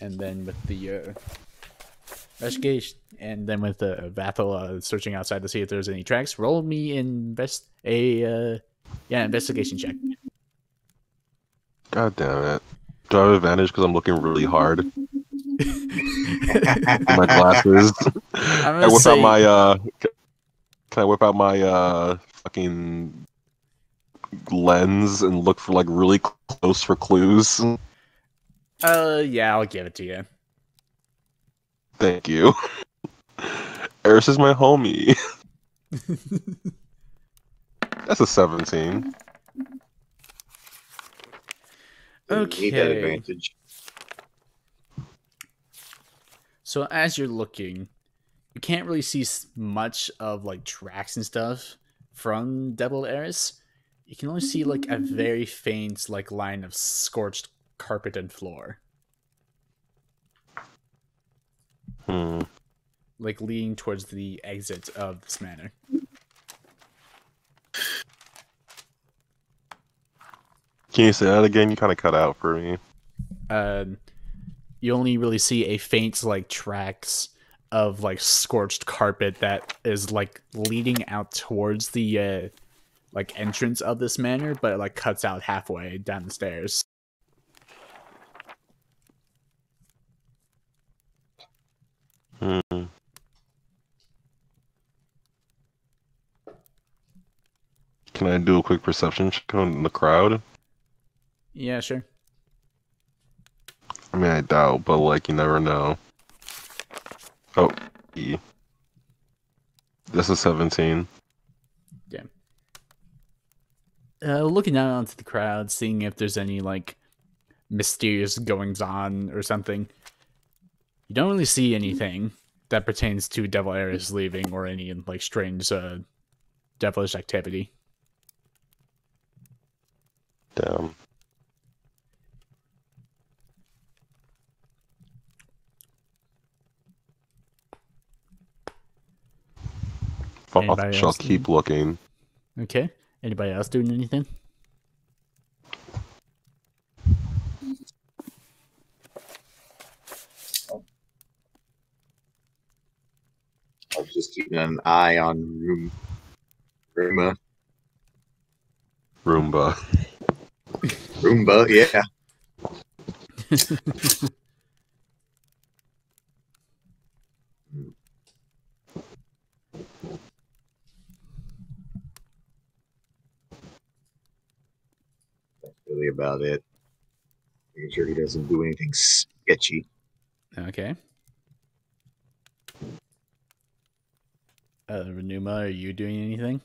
And then with the investigation, and then with the Vathel searching outside to see if there's any tracks, roll me investigation check. God damn it. Do I have advantage because I'm looking really hard? My glasses. I'm I gonna whip say, out my can I whip out my fucking lens and look for like really close for clues? Yeah, I'll give it to you. Thank you. Eris is my homie. That's a 17. Need that Okay. advantage. So as you're looking, you can't really see much of like tracks and stuff from Devil Eris. You can only see like a very faint like line of scorched carpet and floor, like leading towards the exit of this manor. Can you say that again? You kind of cut out for me. You only really see a faint like tracks of like scorched carpet that is like leading out towards the like entrance of this manor, but it like cuts out halfway down the stairs. Hmm. Can I do a quick perception check on the crowd? Yeah, sure. I mean, I doubt, but like, you never know. Oh, E. This is 17. Yeah. Looking out onto the crowd, seeing if there's any like mysterious goings on or something. You don't really see anything that pertains to Devil Eris leaving or any like strange devilish activity. Damn. Anybody Shall else? keep looking. Okay. Anybody else doing anything? I was just keeping an eye on Roomba. Roomba, yeah. That's really about it. Making sure he doesn't do anything sketchy. Okay. Renuma, are you doing anything?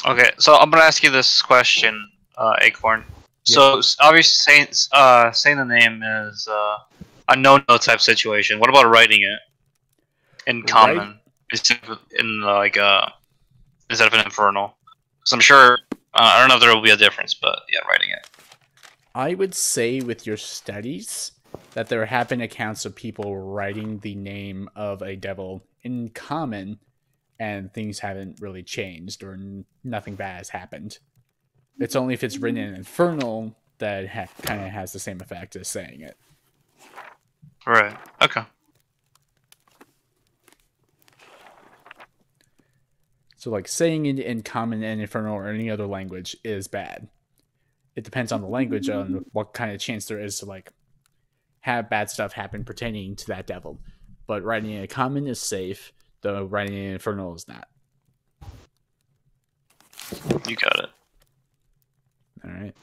Okay, so I'm gonna ask you this question, Acorn. So obviously, saying the name is a no-no type situation. What about writing it in common instead of in like instead of an infernal? Because I'm sure I don't know if there will be a difference, but yeah, writing it. I would say with your studies that there have been accounts of people writing the name of a devil in common and things haven't really changed or nothing bad has happened. It's only if it's written in infernal that it kind of has the same effect as saying it. Right. Okay. So like saying it in common and infernal or any other language is bad. It depends on the language on what kind of chance there is to like have bad stuff happen pertaining to that devil. But writing in a common is safe, though writing in infernal is not. You got it. All right.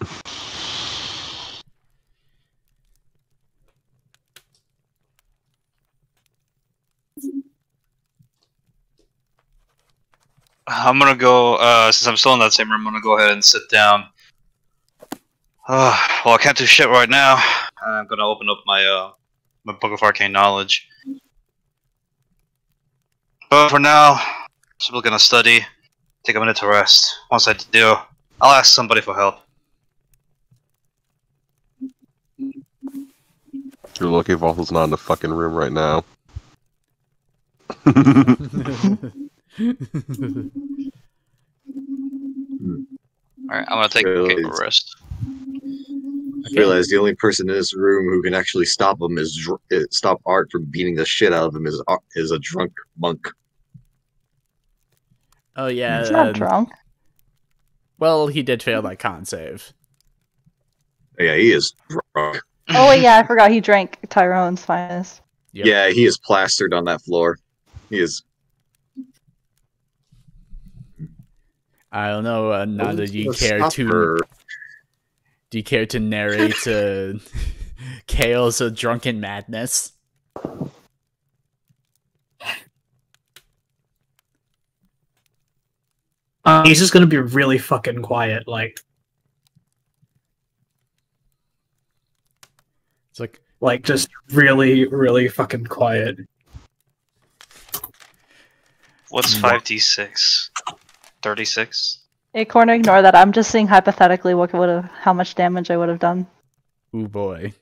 I'm gonna go. Since I'm still in that same room, I'm gonna go ahead and sit down. Well, I can't do shit right now. I'm gonna open up my my book of arcane knowledge. But for now, I'm still gonna study. Take a minute to rest. Once I do, I'll ask somebody for help. You're lucky Vault's not in the fucking room right now. Alright, I'm gonna take a rest. I realize the only person in this room who can actually stop him stop Art from beating the shit out of him is a drunk monk. Oh yeah. He's not drunk. Well, he did fail that con save. Yeah, he is drunk. Oh wait, yeah, I forgot he drank Tyrone's finest. Yep. Yeah, he is plastered on that floor. He is. I don't know. Now that you Let's care stop to, her. do you care to narrate Kale's drunken madness? He's just gonna be really fucking quiet, like It's like, just really, really fucking quiet. What's 5d6? 36? Acorn, ignore that. I'm just seeing hypothetically how much damage I would have done. ooh boy.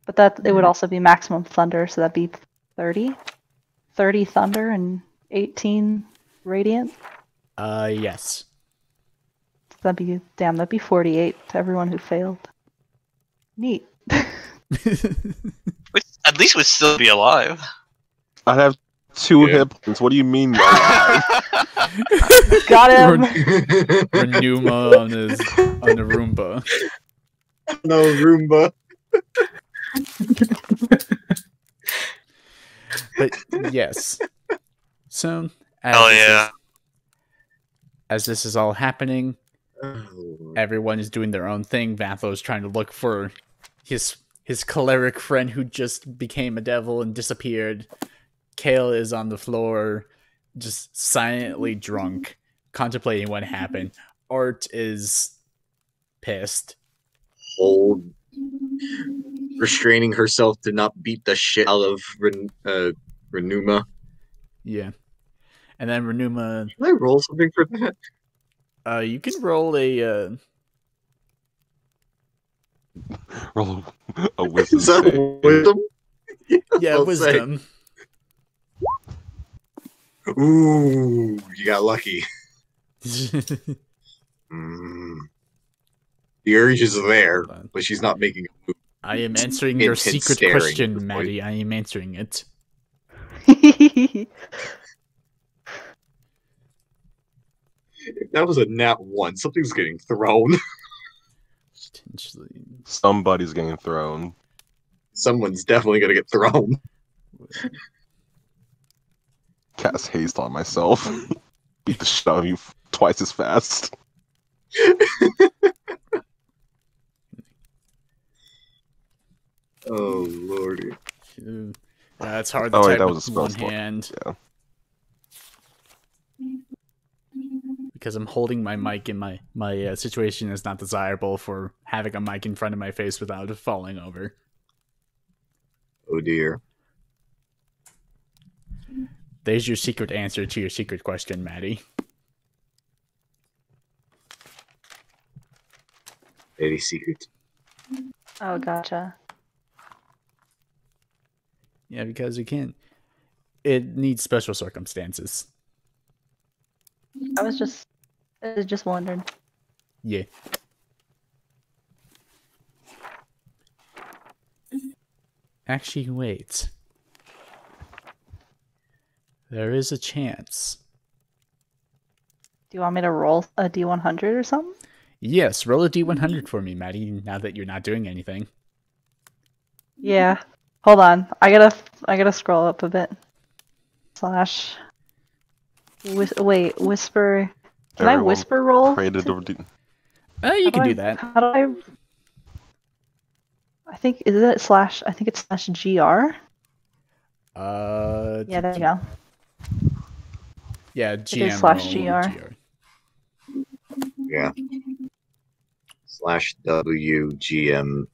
But that it would also be maximum thunder, so that'd be 30. 30 thunder and 18 radiant. Yes. That'd be 48 to everyone who failed. Neat. Which at least would still be alive. I have 2 Yeah. hit points. What do you mean? alive? Got him. Renuma on the Roomba. No, Roomba. But yes. So Hell yeah. as this is all happening, Oh, everyone is doing their own thing. Vatho's trying to look for his choleric friend who just became a devil and disappeared. Kale is on the floor, just silently drunk, contemplating what happened. Art is pissed. restraining herself to not beat the shit out of Renuma. Yeah. And then Renuma, Can I roll something for that? you can roll a Roll a wisdom Is that save. wisdom? yeah, I'll wisdom. Ooh, you got lucky. Mm. The urge is there, Hold on. but she's not making a move. I am answering your Intense secret staring at question, this point. Maddie. I am answering it. If that was a nat 1, something's getting thrown. Potentially. Somebody's getting thrown. Someone's definitely gonna get thrown. Cast haste on myself. Beat the shit out of you twice as fast. Oh lordy. It's hard to Oh, wait, type that was a with spell one slot. hand Yeah. because I'm holding my mic and my situation is not desirable for having a mic in front of my face without it falling over. Oh dear. There's your secret answer to your secret question, Maddie. Very secret. Oh, gotcha. Yeah, because you can't. It needs special circumstances. I was just wondering. Yeah. Actually, wait. There is a chance. Do you want me to roll a D100 or something? Yes, roll a d100 for me, Maddie, now that you're not doing anything. Yeah. Hold on. I gotta scroll up a bit. Slash. Wait, whisper. Can I Everyone whisper roll? Pray to to- You how can I- do that. How do I think is it slash? I think it's slash GR. Yeah, there you go. Yeah, is GM slash roll GR. Yeah. /WGM.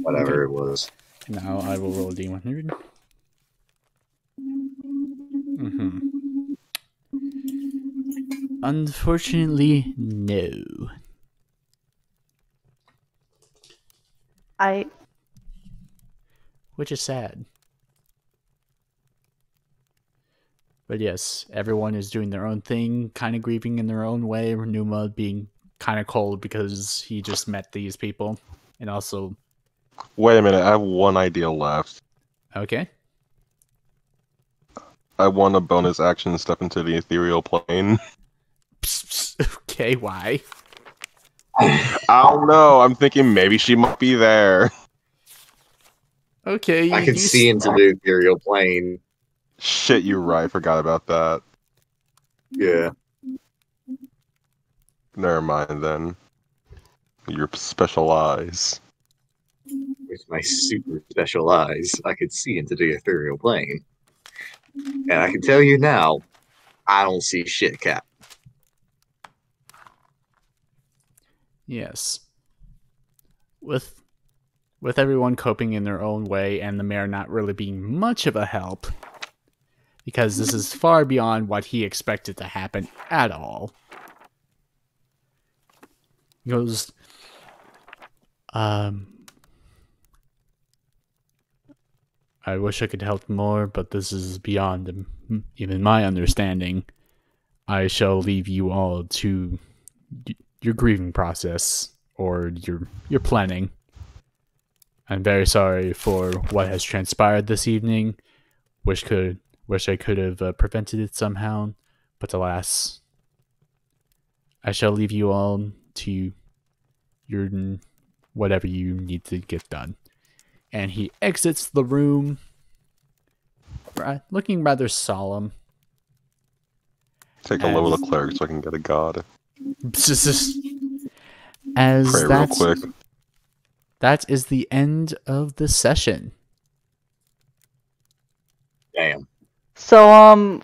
Whatever it was. Now I will roll a d100. Mm-hmm. Unfortunately, no. Which is sad. But yes, everyone is doing their own thing, kind of grieving in their own way. Renuma being kind of cold because he just met these people. And also, Wait a minute, I have one idea left. okay. I want a bonus action step into the ethereal plane. Okay, why? I don't know. I'm thinking maybe she might be there. Okay, I can see into the ethereal plane. Shit, you're right. Forgot about that. Yeah. Never mind then. Your special eyes. With my super special eyes, I could see into the ethereal plane. And I can tell you now, I don't see shit, Cap. Yes. With everyone coping in their own way and the mayor not really being much of a help, because this is far beyond what he expected to happen at all. He goes, I wish I could help more, but this is beyond even my understanding. I shall leave you all to your grieving process or your planning. I'm very sorry for what has transpired this evening. Wish I could have prevented it somehow, but alas, I shall leave you all to your whatever you need to get done. And he exits the room, looking rather solemn. Take a load of the cleric so I can get a god. As Pray real quick. That is the end of the session. Damn. So